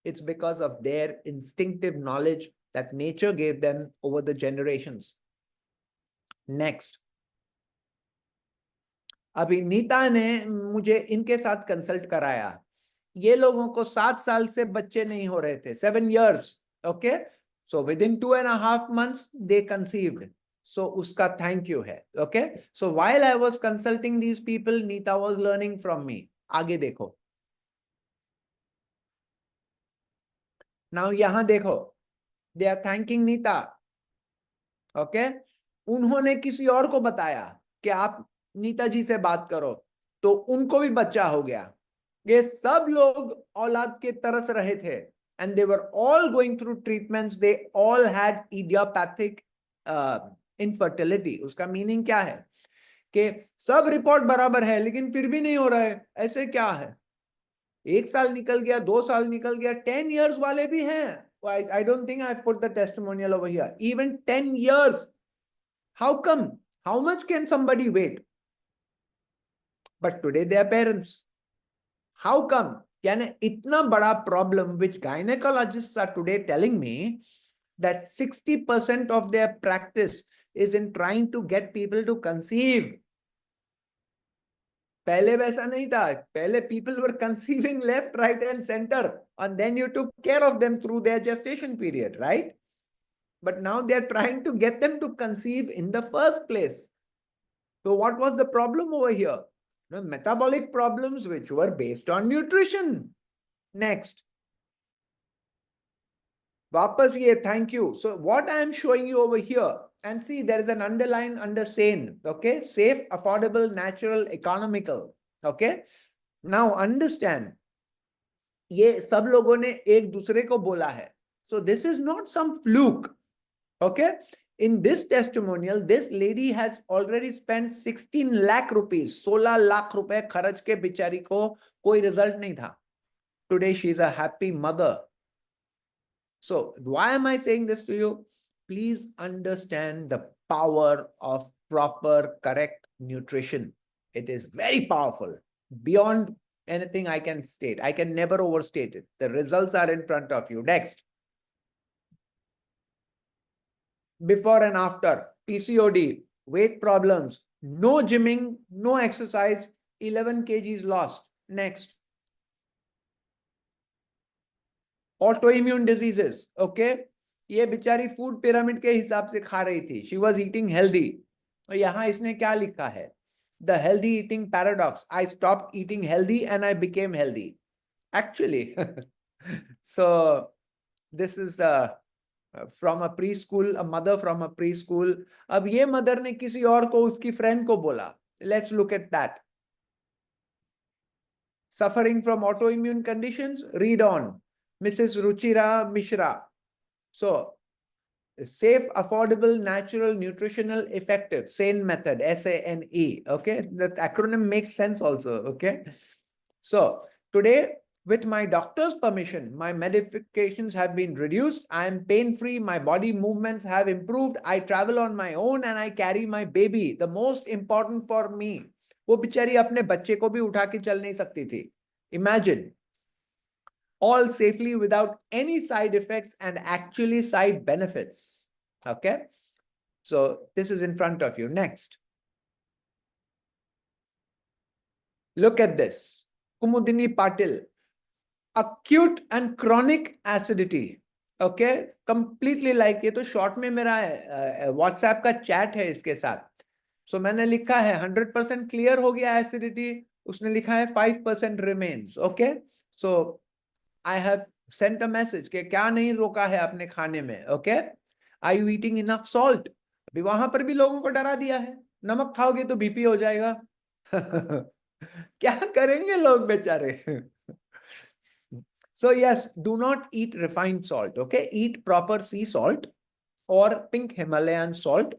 it's because of their instinctive knowledge that nature gave them over the generations. Next. अभी नीता ने मुझे इनके साथ कंसल्ट कराया. ये लोगों को 7 साल से बच्चे नहीं हो रहे थे. 7 years. Okay. So within 2.5 months, they conceived. So उसका thank you है. Okay. So while I was consulting these people, Neeta was learning from me. आगे देखो. Now यहाँ देखो. They are thanking Neeta. Okay. उन्होंने किसी और को बताया कि आप नीता जी से बात करो, तो उनको भी बच्चा हो गया. ये सब लोग औलाद के तरस रहे थे. And they were all going through treatments. They all had idiopathic infertility. उसका मीनिंग क्या है कि सब रिपोर्ट बराबर है लेकिन फिर भी नहीं हो रहा है. ऐसे क्या है? 1 साल निकल गया, 2 साल निकल गया, 10 years वाले भी हैं. I don't think I've put the testimonial over here. Even 10 years. How come? How much can somebody wait? But today they are parents. How come? यानी इतना बड़ा problem which gynecologists are today telling me that 60% of their practice is in trying to get people to conceive. पहले वैसा नहीं था. पहले people were conceiving left, right and center, and then you took care of them through their gestation period, right? but now they are trying to get them to conceive in the first place. So what was the problem over here? The metabolic problems which were based on nutrition. Next. Vapas ye, thank you. So what I am showing you over here, and see there is an underline under SANE, okay? Safe, affordable, natural, economical, okay? Now understand, ये सब लोगों ने एक दूसरे को बोला है. So this is not some fluke, okay? In this testimonial, this lady has already spent 16 lakh rupees, 16 lakh रुपए खर्च के बिचारी को कोई रिजल्ट नहीं था. Today she is a happy mother. So why am I saying this to you? Please understand the power of proper, correct nutrition. It is very powerful, beyond anything I can state. I can never overstate it. The results are in front of you. Next. Before and after, PCOD, weight problems, no gymming, no exercise, 11 kgs lost. Next. Autoimmune diseases, okay? ये बेचारी food pyramid के हिसाब से खा रही थी. She was eating healthy. और यहाँ इसने क्या लिखा है? The healthy eating paradox. I stopped eating healthy and I became healthy. Actually, so this is from a preschool, a mother from a preschool. अब ये mother ने किसी और को उसकी friend को बोला. Let's look at that. Suffering from autoimmune conditions? Read on. Mrs. Ruchira Mishra. So, safe, affordable, natural, nutritional, effective, SANE method, SANE, okay? That acronym makes sense also, okay? So, today, with my doctor's permission, my medications have been reduced. I am pain-free. My body movements have improved. I travel on my own and I carry my baby. The most important for me. वो बेचारी अपने बच्चे को भी उठा के चल नहीं सकती थी. Imagine. All safely without any side effects and actually side benefits. Okay. So this is in front of you. Next. Look at this. Kumudini Patil. Acute and chronic acidity. Okay. Completely like, ये तो short में मेरा WhatsApp का chat है इसके साथ. So मैंने लिखा है 100% clear हो गया acidity. उसने लिखा है 5% remains. Okay. So I have sent a message कि क्या नहीं रोका है अपने खाने में, okay? Are you eating enough salt? अभी वहां पर भी लोगों को डरा दिया है, नमक खाओगे तो बीपी हो जाएगा. क्या करेंगे लोग बेचारे? So yes, do not eat refined salt, okay? Eat proper sea salt or pink Himalayan salt,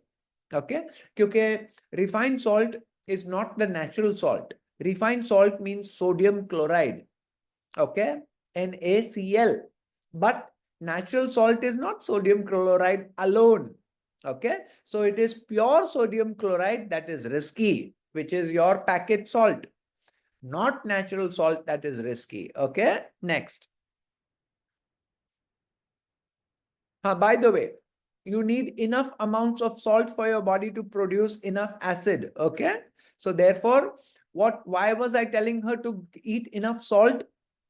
okay? क्योंकि refined salt is not the natural salt. Refined salt means sodium chloride, okay? NaCl. But natural salt is not sodium chloride alone. Okay. So it is pure sodium chloride that is risky, which is your packet salt. Not natural salt that is risky. Okay. Next. By the way, you need enough amounts of salt for your body to produce enough acid. Okay. So therefore, why was I telling her to eat enough salt?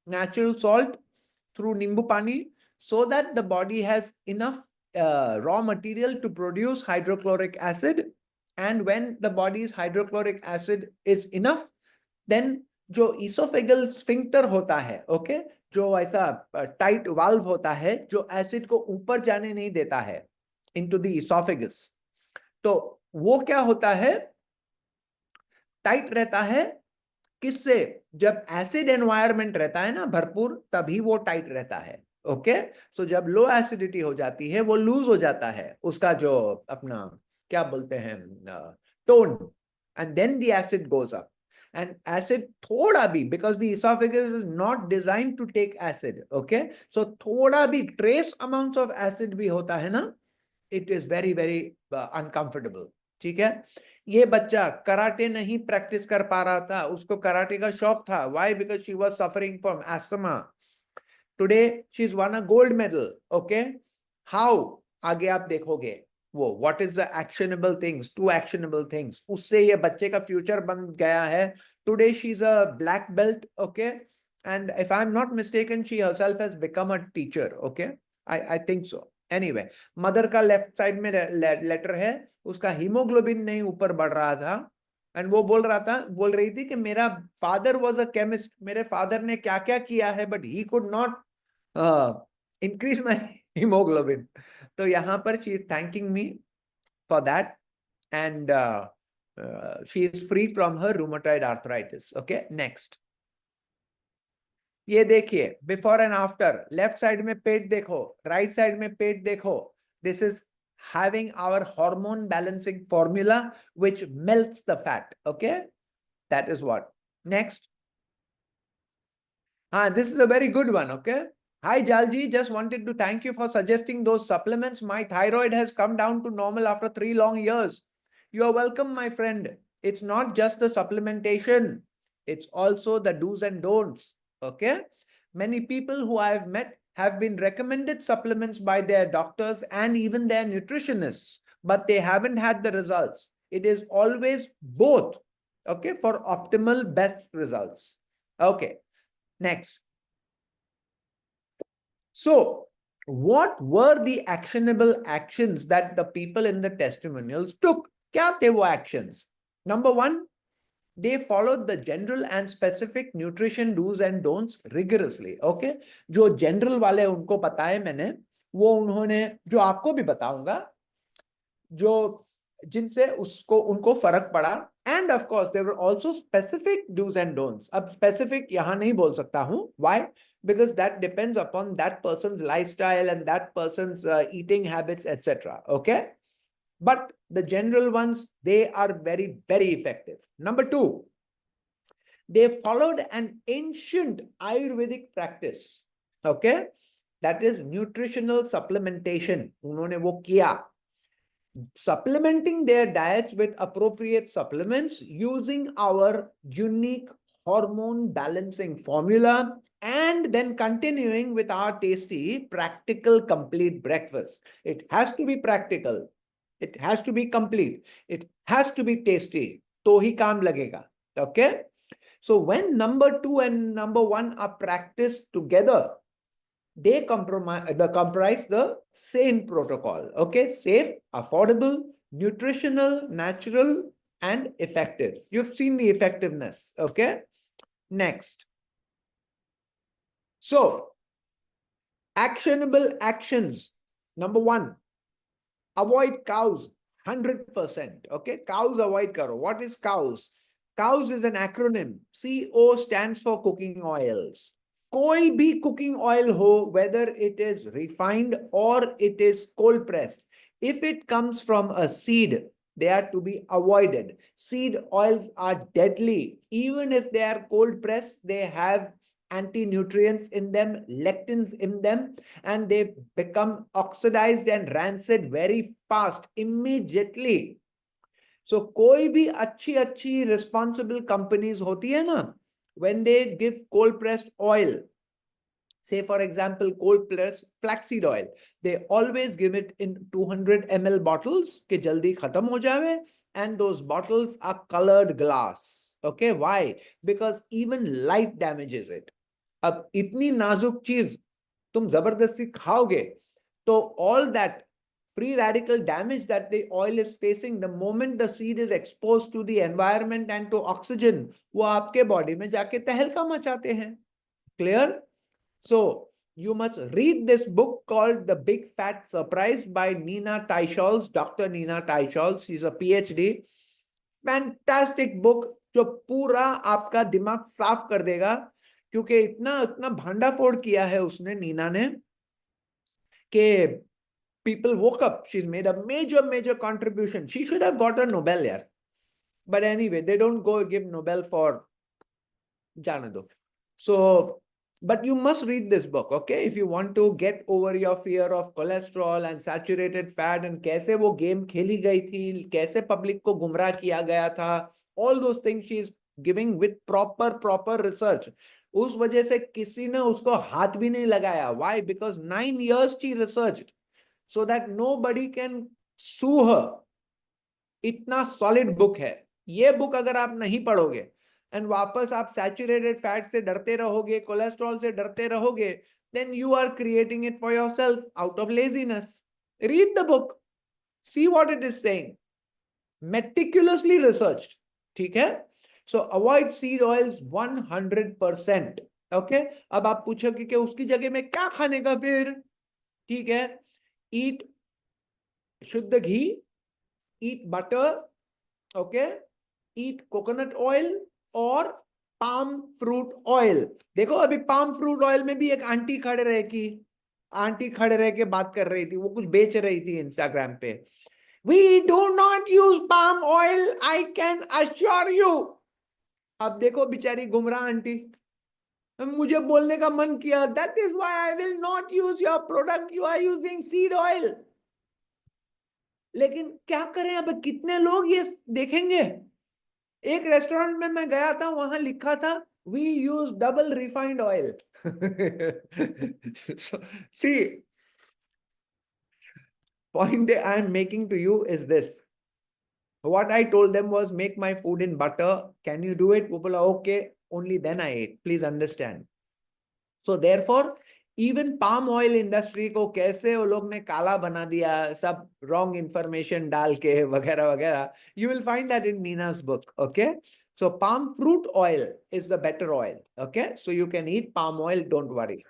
Natural salt through Nimbu Pani, so that the body has enough raw material to produce hydrochloric acid. And when the body's hydrochloric acid is enough, then जो esophageal sphincter होता है, okay, जो ऐसा tight valve होता है, जो acid को ऊपर जाने नहीं देता है into the esophagus. तो वो क्या होता है? Tight रहता है. किससे? जब एसिड एनवायरनमेंट रहता है ना भरपूर, तभी वो टाइट रहता है. ओके. सो जब लो एसिडिटी हो जाती है, वो लूज हो जाता है उसका जो अपना क्या बोलते हैं tone, and then the acid goes up. And acid थोड़ा भी, because the oesophagus is not designed to take acid, okay, so थोड़ा भी ट्रेस अमाउंट्स ऑफ एसिड भी होता है ना, it is very very uncomfortable. ठीक है. ये बच्चा कराटे नहीं प्रैक्टिस कर पा रहा था, उसको कराटे का शौक था. Why? Because she was suffering from asthma. Today she is one a gold medal. Okay. How? आगे आप देखोगे वो what is the actionable things, 2 actionable things, उससे ये बच्चे का फ्यूचर बन गया है. Today she is a black belt. Okay. And if I am not mistaken, she herself has become a teacher. Okay. I think so. Anyway mother का left side में letter है, उसका हीमोग्लोबिन नहीं ऊपर बढ़ रहा था एंड वो बोल रही थी कि मेरा फादर वाज अ केमिस्ट, मेरे फादर ने क्या क्या किया है but he could not increase my haemoglobin. तो यहाँ पर she is thanking me for that and she is free from her rheumatoid arthritis. Okay, next. ये देखिए before and after, left side में पेट देखो, राइट साइड में पेट देखो. This is having our hormone balancing formula which melts the fat. Okay, that is what. Next. This is a very good one. Okay. Hi Jalji, just wanted to thank you for suggesting those supplements. My thyroid has come down to normal after 3 long years. You are welcome, my friend. It's not just the supplementation, it's also the do's and don'ts. Okay, many people who I have met have been recommended supplements by their doctors and even their nutritionists, but they haven't had the results. It is always both, okay, for optimal best results. Okay, next. So, what were the actionable actions that the people in the testimonials took? क्या थे वो actions? Number one, they followed the general and specific nutrition do's and don'ts rigorously. Okay, जो general वाले उनको पता है मैंने, वो उन्होंने, जो आपको भी बताऊंगा, जो जिनसे उसको उनको फर्क पड़ा. And of course there were also specific dos and don'ts. अब स्पेसिफिक यहां नहीं बोल सकता हूं. Why? Because that depends upon that person's lifestyle and that person's eating habits etcetera. Okay, but the general ones, they are very, very effective. Number two, they followed an ancient Ayurvedic practice. Okay, that is nutritional supplementation. उन्होंने वो किया, supplementing their diets with appropriate supplements using our unique hormone balancing formula, and then continuing with our tasty, practical, complete breakfast. It has to be practical. It has to be complete. It has to be tasty. तो ही काम लगेगा. Okay? So when number 2 and number 1 are practiced together, they comprise the SANE protocol. Okay? Safe, affordable, nutritional, natural, and effective. You've seen the effectiveness. Okay? Next. So, actionable actions. Number 1, avoid cows 100%. Okay, cows avoid karo. What is cows? Cows is an acronym. CO stands for cooking oils. कोई भी cooking oil हो, whether it is refined or it is cold pressed, if it comes from a seed, they are to be avoided. Seed oils are deadly. Even if they are cold pressed, they have anti-nutrients in them, lectins in them, and they become oxidized and rancid very fast, immediately. So कोई भी अच्छी responsible companies होती है ना, when they give cold pressed oil, say for example cold pressed flaxseed oil, they always give it in 200 ml bottles कि जल्दी खत्म हो जावे, and those bottles are colored glass. Okay, why? Because even light damages it. अब इतनी नाजुक चीज तुम जबरदस्ती खाओगे तो all that free radical damage that the oil is facing, the moment the seed is exposed to the environment and to oxygen, वो आपके बॉडी में जाके तहलका मचाते हैं. Clear? So you must read this book called The Big Fat Surprise by Nina Teicholz, Dr. Nina Teicholz. She's a PhD. Fantastic book जो पूरा आपका दिमाग साफ कर देगा, क्योंकि इतना भांडाफोड़ किया है उसने, नीना ने, कि people woke up. She's made a major contribution. She should have got a Nobel, yaar. But anyway, they don't go give Nobel for Janado. So, but you must read this book, okay? If you want to get over your fear of cholesterol and saturated fat and कैसे वो game खेली गई थी, कैसे public को गुमराह किया गया था, all those things she is giving with proper research. उस वजह से किसी ने उसको हाथ भी नहीं लगाया. Why? Because 9 years she researched so that nobody can sue her. इतना solid book है. ये book अगर आप नहीं पढ़ोगे एंड वापस आप सैचुरेटेड फैट से डरते रहोगे, कोलेस्ट्रॉल से डरते रहोगे, then you are creating it for yourself out of laziness. Read the book, see what it is saying, meticulously researched. ठीक है? So avoid seed oils 100%. Okay? अब आप पूछोगे कि उसकी जगह में क्या खाने का फिर? ठीक है? Eat शुद्ध घी, eat butter, okay? Eat coconut oil और palm fruit oil. देखो अभी palm fruit oil में भी एक आंटी खड़े रह के बात कर रही थी, वो कुछ बेच रही थी इंस्टाग्राम पे. We do not use palm oil, I can assure you. अब देखो बेचारी गुमराह आंटी, मुझे बोलने का मन किया, that is why I will not use your product, you are using seed oil. लेकिन क्या करें, अब कितने लोग ये देखेंगे. एक रेस्टोरेंट में मैं गया था, वहां लिखा था we use double refined oil. So, see, point I am making to you is this. What I told them was make my food in butter. Can you do it? People are okay. Only then I ate. Please understand. So therefore, even palm oil industry को कैसे वो लोग ने काला बना दिया, सब wrong information डाल के वगैरह वगैरह. You will find that in Nina's book. Okay. So palm fruit oil is the better oil. Okay. So you can eat palm oil. Don't worry.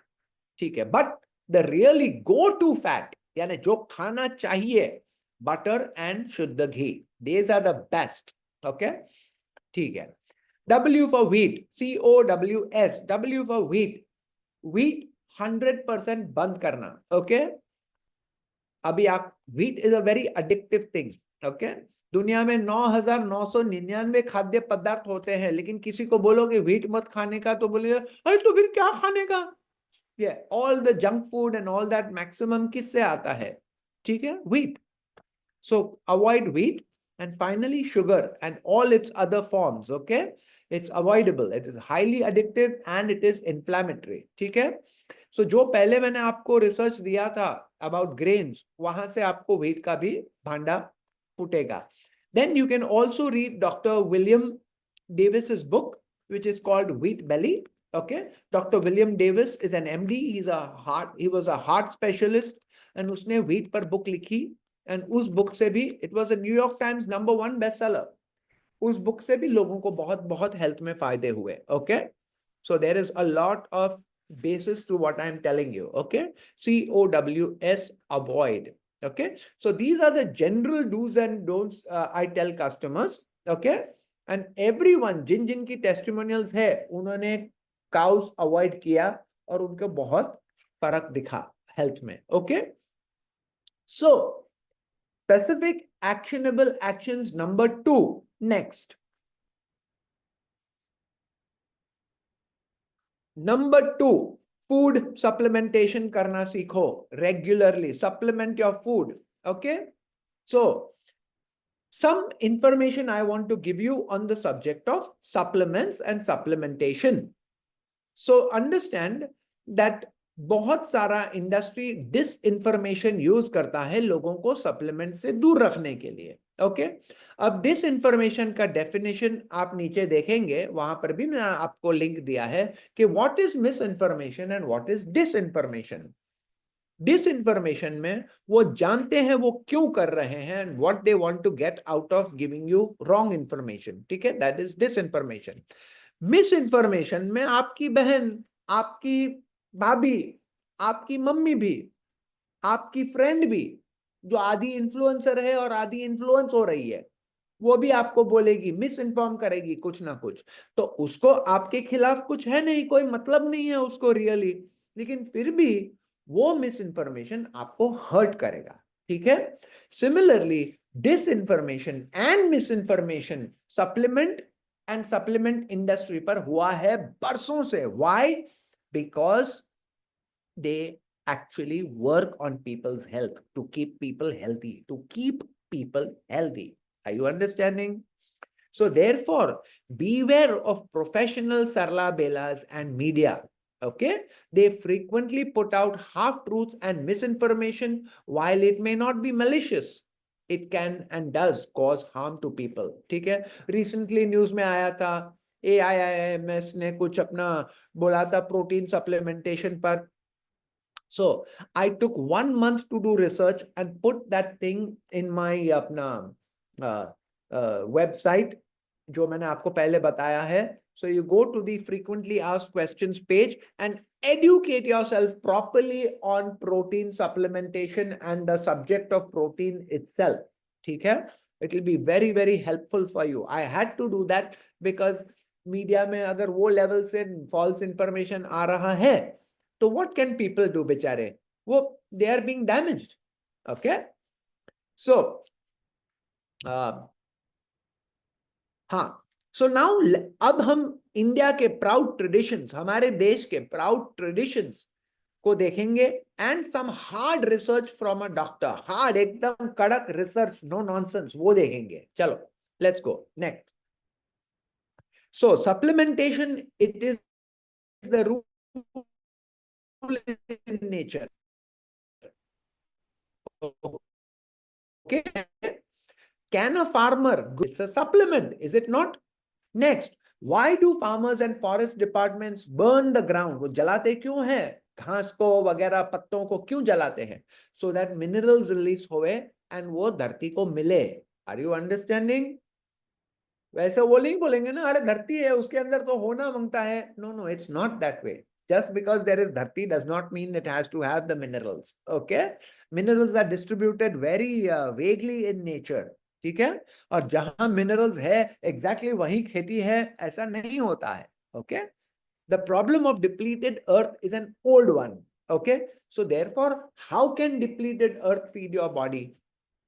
ठीक है. But the really go-to fat, यानी जो खाना चाहिए, butter and शुद्ध घी. These are the best. Okay. ठीक है. W for wheat. COWS. W for wheat. Wheat 100% बंद करना. Okay. अभी आप wheat is a very addictive thing. Okay. दुनिया में 9,999 खाद्य पदार्थ होते हैं, लेकिन किसी को बोलोगे wheat मत खाने का तो बोलेगा अरे तो फिर क्या खाने का. Yeah, all the junk food and all that maximum किससे आता है? ठीक है, wheat. So avoid wheat. And finally sugar and all its other forms. Okay, it's avoidable. It is highly addictive and it is inflammatory. ठीक है. So जो पहले मैंने आपको रिसर्च दिया था about grains, वहां से आपको wheat का भी भांडा फूटेगा. Then you can also read Dr. William Davis's book, which is called Wheat Belly. Okay, Dr. William Davis is an MD. He was a heart specialist, and उसने wheat पर book लिखी. And उस book से भी it was a New York Times #1 bestseller. उस book से भी लोगों को बहुत health में फायदे हुए. Okay, so there is a lot of basis to what I am telling you. Okay, COWS, avoid. Okay, so these are the general do's and don'ts I tell customers. Okay, and everyone जिन की testimonials है, उन्होंने cows avoid किया और उनको बहुत फर्क दिखा health में. Okay, so specific actionable actions number 2. Next. Number 2, food supplementation करना सीखो regularly. Supplement your food. Okay. So some information I want to give you on the subject of supplements and supplementation. So understand that बहुत सारा industry disinformation use करता है लोगों को supplement से दूर रखने के लिए. ओके, अब डिसइंफॉर्मेशन का डेफिनेशन आप नीचे देखेंगे, वहां पर भी मैंने आपको लिंक दिया है कि what is misinformation and what is disinformation. Disinformation में वो जानते हैं वो क्यों कर रहे हैं and what they want to get out of giving you wrong information. ठीक है, that is disinformation. Misinformation में आपकी बहन, आपकी भाभी, आपकी मम्मी भी, आपकी फ्रेंड भी, जो आधी इन्फ्लुएंसर है और आधी इन्फ्लुएंस हो रही है, वो भी आपको बोलेगी, मिस इन्फॉर्म करेगी कुछ ना कुछ. तो उसको आपके खिलाफ कुछ है नहीं, कोई मतलब नहीं है उसको रियली, लेकिन फिर भी वो मिस इन्फॉर्मेशन आपको हर्ट करेगा. ठीक है. Similarly disinformation and miss information supplement and supplement industry पर हुआ है बरसों से. Why? Because they actually work on people's health to keep people healthy, Are you understanding? So therefore, beware of professional sarla belas and media. Okay, they frequently put out half truths and misinformation. While it may not be malicious, it can and does cause harm to people. ठीक है. Recently news में आया था AIIMS ने कुछ अपना बोला था प्रोटीन सप्लीमेंटेशन पर. So I took 1 month to do research and put that thing in my अपना website जो मैंने आपको पहले बताया है. So you go to the frequently asked questions page and educate yourself properly on protein supplementation and the subject of protein itself. ठीक है? It will be very very helpful for you. I had to do that because media में अगर वो level से false information आ रहा है तो what can people do बेचारे? वो they are being damaged. Okay? So हाँ. So now अब हम इंडिया के प्राउड ट्रेडिशंस, हमारे देश के प्राउड ट्रेडिशंस को देखेंगे and some hard research from a doctor. Hard, एकदम कड़क रिसर्च, नो नॉनसेंस, वो देखेंगे. चलो let's go next. So supplementation, it is the rule in nature. Okay, can a farmer, it's a supplement, is it not? Next, why do farmers and forest departments burn the ground? वो जलाते क्यों हैं? घास को वगैरह पत्तों को क्यों जलाते हैं? So that minerals release होवे and वो धरती को मिले. Are you understanding? वैसे वो नहीं बोलेंगे ना, अरे धरती है उसके अंदर तो होना मांगता है. No, no, it's not that way. Just because there is dharti does not mean it has to have the minerals. Okay? Minerals are distributed very vaguely in nature. ठीक है? और जहां minerals है exactly वही खेती है, ऐसा नहीं होता है. Okay? The problem of depleted earth is an old one. Okay? So therefore, how can depleted earth feed your body?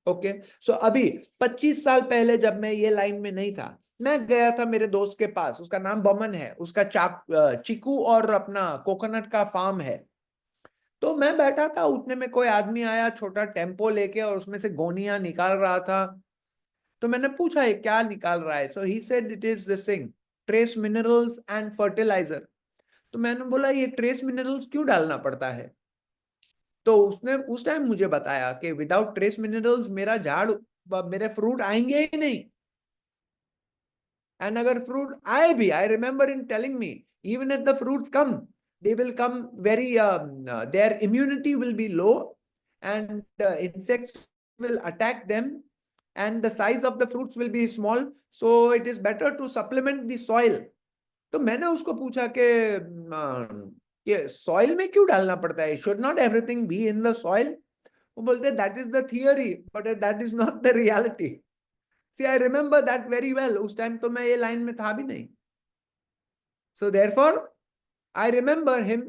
Okay? So अभी 25 साल पहले जब मैं ये लाइन में नहीं था, मैं गया था मेरे दोस्त के पास, उसका नाम बमन है, उसका चीकू और अपना कोकोनट का फार्म है. तो मैं बैठा था, उतने में कोई आदमी आया छोटा टेम्पो लेके और उसमें से गोनियां निकाल रहा था. तो मैंने पूछा ये क्या निकाल रहा है? So he said it is this thing, trace minerals and fertiliser. तो मैंने बोला ये ट्रेस मिनरल्स क्यों डालना पड़ता है? तो उसने उस टाइम मुझे बताया कि विदाउट ट्रेस मिनरल्स मेरा झाड़, मेरे फ्रूट आएंगे ही नहीं. And agar fruit आए भी, I remember in telling me, even if the fruits come, they will come very, their immunity will be low and insects will attack them and the size of the fruits will be small. So it is better to supplement the soil. तो मैंने उसको पूछा कि ये soil में क्यों डालना पड़ता है? Should not everything be in the soil? वो बोलते that is the theory, but that is not the reality. See, I remember that very well. उस टाइम तो मैं ये लाइन में था भी नहीं. So therefore, I remember him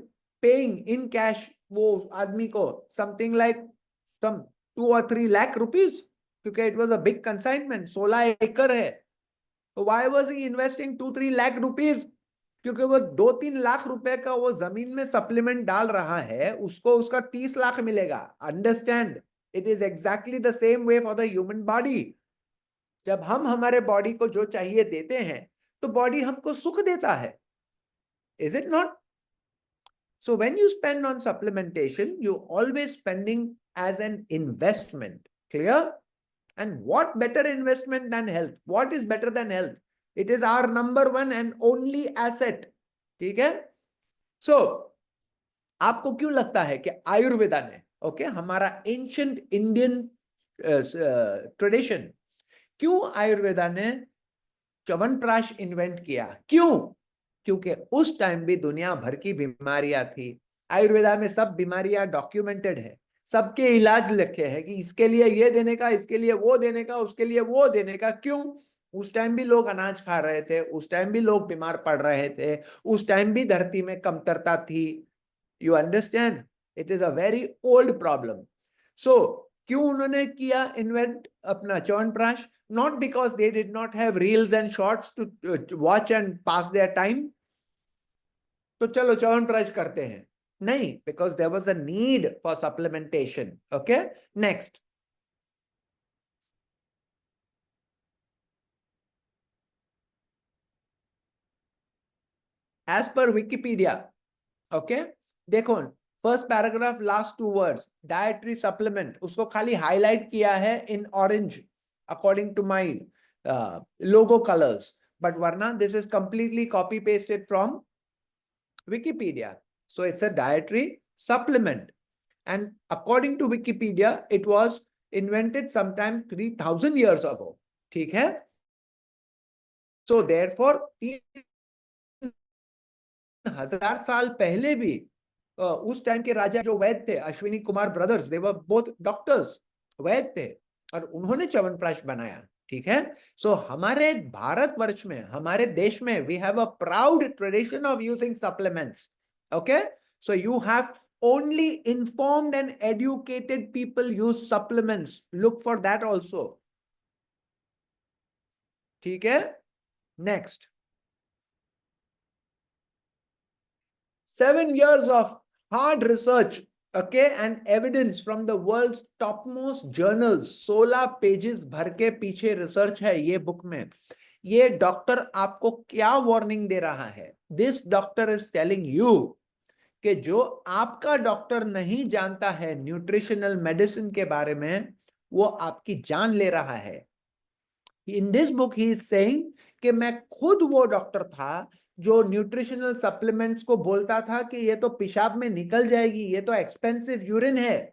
paying in cash वो आदमी को something like some 2 or 3 lakh rupees, क्योंकि it was a big consignment. 16 एकड़ है. So why was he investing 2-3 lakh rupees? क्योंकि वो 2-3 लाख रुपए का वो जमीन में सप्लीमेंट डाल रहा है, उसको उसका 30 लाख मिलेगा. Understand? It is exactly the same way for the human body. जब हम हमारे बॉडी को जो चाहिए देते हैं तो बॉडी हमको सुख देता है. Is it not? So when you spend on supplementation, you always spending as an investment. Clear? And what better investment than health? What is better than health? It is our number one and only asset. ठीक है? So आपको क्यों लगता है कि आयुर्वेदा ने, okay, हमारा ancient Indian tradition, क्यों आयुर्वेदा ने च्यवनप्राश इन्वेंट किया? क्यों? क्योंकि उस टाइम भी दुनिया भर की बीमारियां थी. आयुर्वेदा में सब बीमारियां डॉक्यूमेंटेड है, सबके इलाज लिखे हैं कि इसके लिए ये देने का, इसके लिए वो देने का, उसके लिए वो देने का. क्यों? उस टाइम भी लोग अनाज खा रहे थे, उस टाइम भी लोग बीमार पड़ रहे थे, उस टाइम भी धरती में कमतरता थी. You understand? It is a very old problem. So क्यों उन्होंने किया इन्वेंट अपना chyawanprash? Not because they did not have reels and shorts to watch and pass their time. तो चलो च्यवनप्राश करते हैं. नहीं, because there was a need for supplementation. Okay, next. As per Wikipedia, okay, देखो first paragraph last 2 words, dietary supplement, उसको खाली highlight किया है in orange according to my logo colors. but Varna, this is completely copy pasted from Wikipedia. So it's a dietary supplement. And according to Wikipedia, it was invented sometime 3000 years ago. ठीक है? So therefore, 3000 साल पहले भी उस time के राजा जो वैद्य थे, Ashwini Kumar brothers, they were both doctors, वैद्य थे, और उन्होंने च्यवनप्राश बनाया. ठीक है? सो हमारे भारतवर्ष में, हमारे देश में, we have a proud tradition of using supplements. Okay, so you have only informed and educated people use supplements. Look for that also. ठीक है? Next. 7 years of hard research, okay, and evidence from the world's topmost journals. 16 pages भर के पीछे research है ये book में. ये doctor आपको क्या वार्निंग दे रहा है? This doctor is telling you कि जो आपका डॉक्टर नहीं जानता है न्यूट्रिशनल मेडिसिन के बारे में, वो आपकी जान ले रहा है. In this book he is saying कि मैं खुद वो डॉक्टर था जो न्यूट्रिशनल सप्लीमेंट्स को बोलता था कि ये तो पेशाब में निकल जाएगी, ये तो एक्सपेंसिव यूरिन है.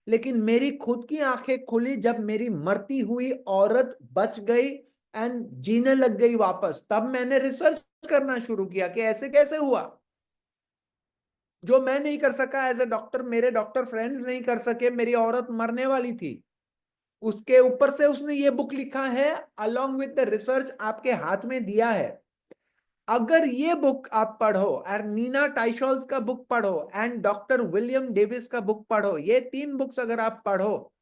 लेकिन मेरी खुद की आंखें खुली जब मेरी मरती हुई औरत बच गई एंड जीने लग गई वापस. तब मैंने रिसर्च करना शुरू किया कि ऐसे कैसे हुआ. जो मैं नहीं कर सका एज ए डॉक्टर, मेरे डॉक्टर फ्रेंड्स नहीं कर सके, मेरी औरत मरने वाली थी, उसके ऊपर से उसने ये बुक लिखा है अलोंग विद द रिसर्च, आपके हाथ में दिया है. अगर ये बुक आप पढ़ो और नीना टाइशॉल्स का बुक पढ़ो एंड डॉक्टर विलियम डेविस का बुक पढ़ो, ये 3 बुक्स अगर आप पढ़ो,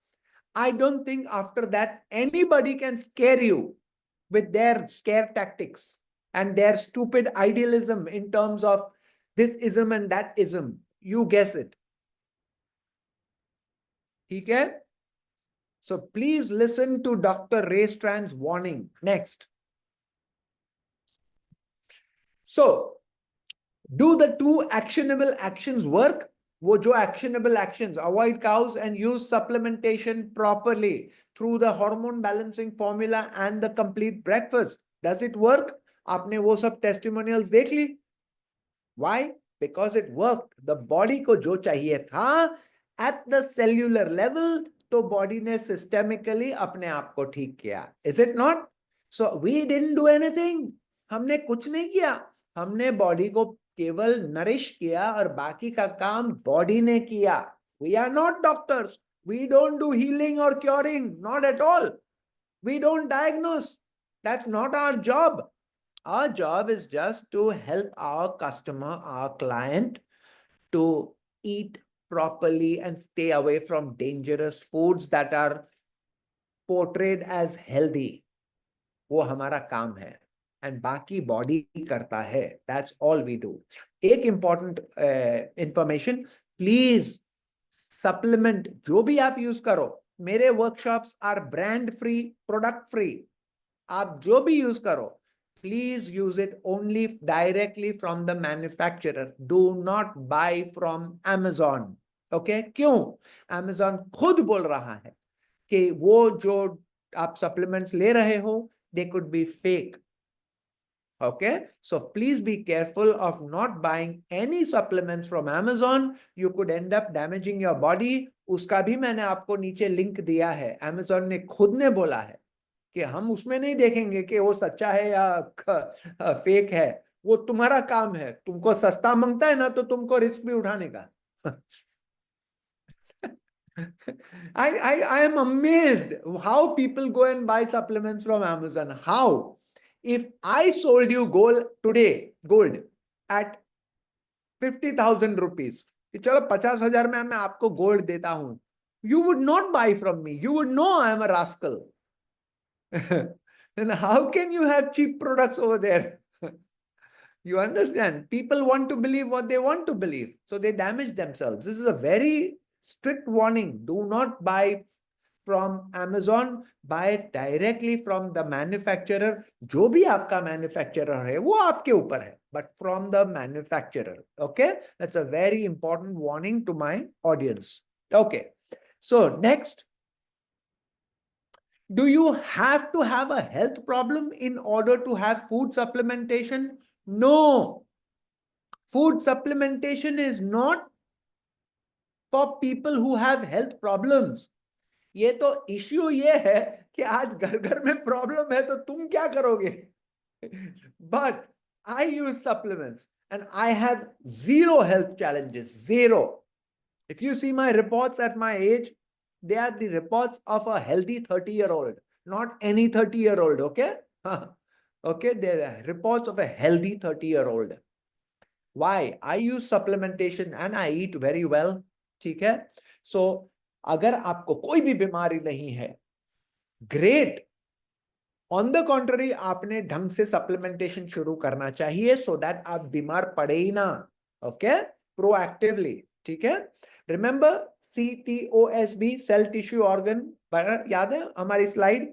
I don't think after that anybody can scare you with their scare tactics and their stupid idealism in terms of this ism and that ism. You guess it. ठीक है? So please listen to Dr. Ray Strand's warning. Next. So, do the 2 actionable actions work? वो जो actionable actions, avoid cows and use supplementation properly through the hormone balancing formula and the complete breakfast. Does it work? आपने वो सब testimonials देख ली? Why? Because it worked. The body को जो चाहिए था at the cellular level, तो body ने systemically अपने आप को ठीक किया. Is it not? So we didn't do anything. हमने कुछ नहीं किया. हमने body को केवल nourish किया और बाकी का काम body ने किया. We are not doctors. We don't do healing or curing. Not at all. We don't diagnose. That's not our job. Our job is just to help our customer, our client, to eat properly and stay away from dangerous foods that are portrayed as healthy. वो हमारा काम है. And बाकी body करता है. That's all we do. एक important information, please supplement जो भी आप use करो. मेरे workshops are brand free, product free. आप जो भी use करो, please use it only directly from the manufacturer. Do not buy from Amazon. Okay? क्यों? Amazon खुद बोल रहा है कि वो जो आप supplements ले रहे हो, they could be fake. Okay? So please be careful of not buying any supplements from Amazon. You could end up damaging your body. उसका भी मैंने आपको नीचे लिंक दिया है. Amazon ने खुद ने बोला है कि हम उसमें नहीं देखेंगे कि वो सच्चा है या फेक है. वो तुम्हारा काम है. तुमको सस्ता मांगता है ना, तो तुमको रिस्क भी उठाने का. I am amazed how people go and buy supplements from Amazon. How? If I sold you gold today, gold at 50,000 rupees, कि चलो 50,000 में मैं आपको गोल्ड देता हूं, you would not buy from me. You would know I am a rascal. Then how can you have cheap products over there? You understand? People want to believe what they want to believe, so they damage themselves. This is a very strict warning. Do not buy from Amazon. Buy it directly from the manufacturer. जो भी आपका manufacturer है, वो आपके ऊपर है, but from the manufacturer. Okay? That's a very important warning to my audience. Okay. So next, Do you have to have a health problem in order to have food supplementation? No. Food supplementation is not for people who have health problems. ये तो issue ये है कि आज घर घर में problem है तो तुम क्या करोगे? But I use supplements and I have zero health challenges, zero. If you see my reports at my age, they are the reports of a healthy 30-year-old, not any 30-year-old, okay? Okay, they are reports of a healthy 30-year-old. Why? I use supplementation and I eat very well. ठीक है? So, अगर आपको कोई भी बीमारी नहीं है, great. On the contrary, आपने ढंग से supplementation शुरू करना चाहिए so that आप बीमार पड़े ही ना. Okay? Proactively. ठीक है? Remember CTOSB, cell tissue organ, याद है हमारी slide?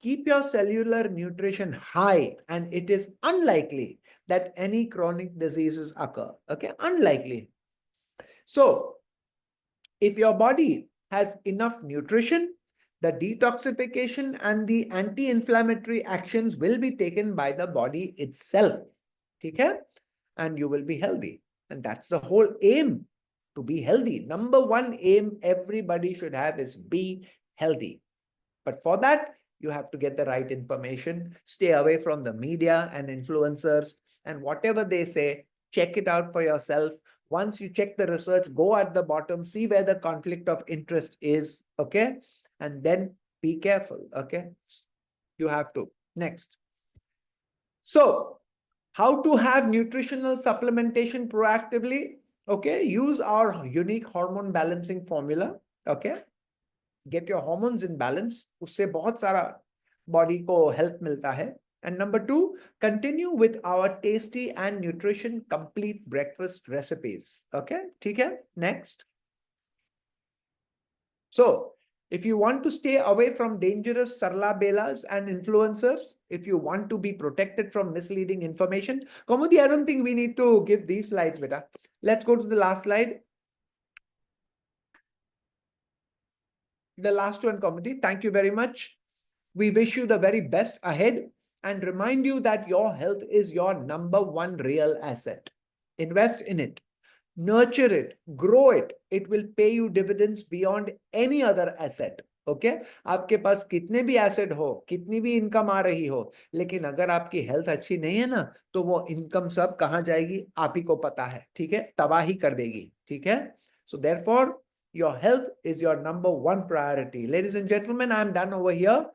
Keep your cellular nutrition high and it is unlikely that any chronic diseases occur. Okay? Unlikely. So, if your body has enough nutrition, the detoxification and the anti-inflammatory actions will be taken by the body itself. Okay? And you will be healthy. And that's the whole aim, to be healthy. Number one aim everybody should have is be healthy. But for that, you have to get the right information, stay away from the media and influencers, and whatever they say, check it out for yourself. Once you check the research, go at the bottom, see where the conflict of interest is, okay? And then be careful, okay? You have to. Next. So, how to have nutritional supplementation proactively? Okay, use our unique hormone balancing formula, okay? Get your hormones in balance. उससे बहुत सारा body को help मिलता है. And number two, continue with our tasty and nutrition complete breakfast recipes. Okay, ठीक है? Next. So, if you want to stay away from dangerous sarla belas and influencers, if you want to be protected from misleading information, Kaumudi, I don't think we need to give these slides, beta. Let's go to the last slide. The last one, Kaumudi. Thank you very much. We wish you the very best ahead and remind you that your health is your number one real asset. Invest in it, nurture it, grow it. It will pay you dividends beyond any other asset. Okay? आपके पास कितने भी asset हो, कितनी भी income आ रही हो, लेकिन अगर आपकी health अच्छी नहीं है ना, तो वो income सब कहाँ जाएगी, आप ही को पता है. ठीक है? तबाही कर देगी. ठीक है? So therefore, your health is your number one priority. Ladies and gentlemen, I am done over here.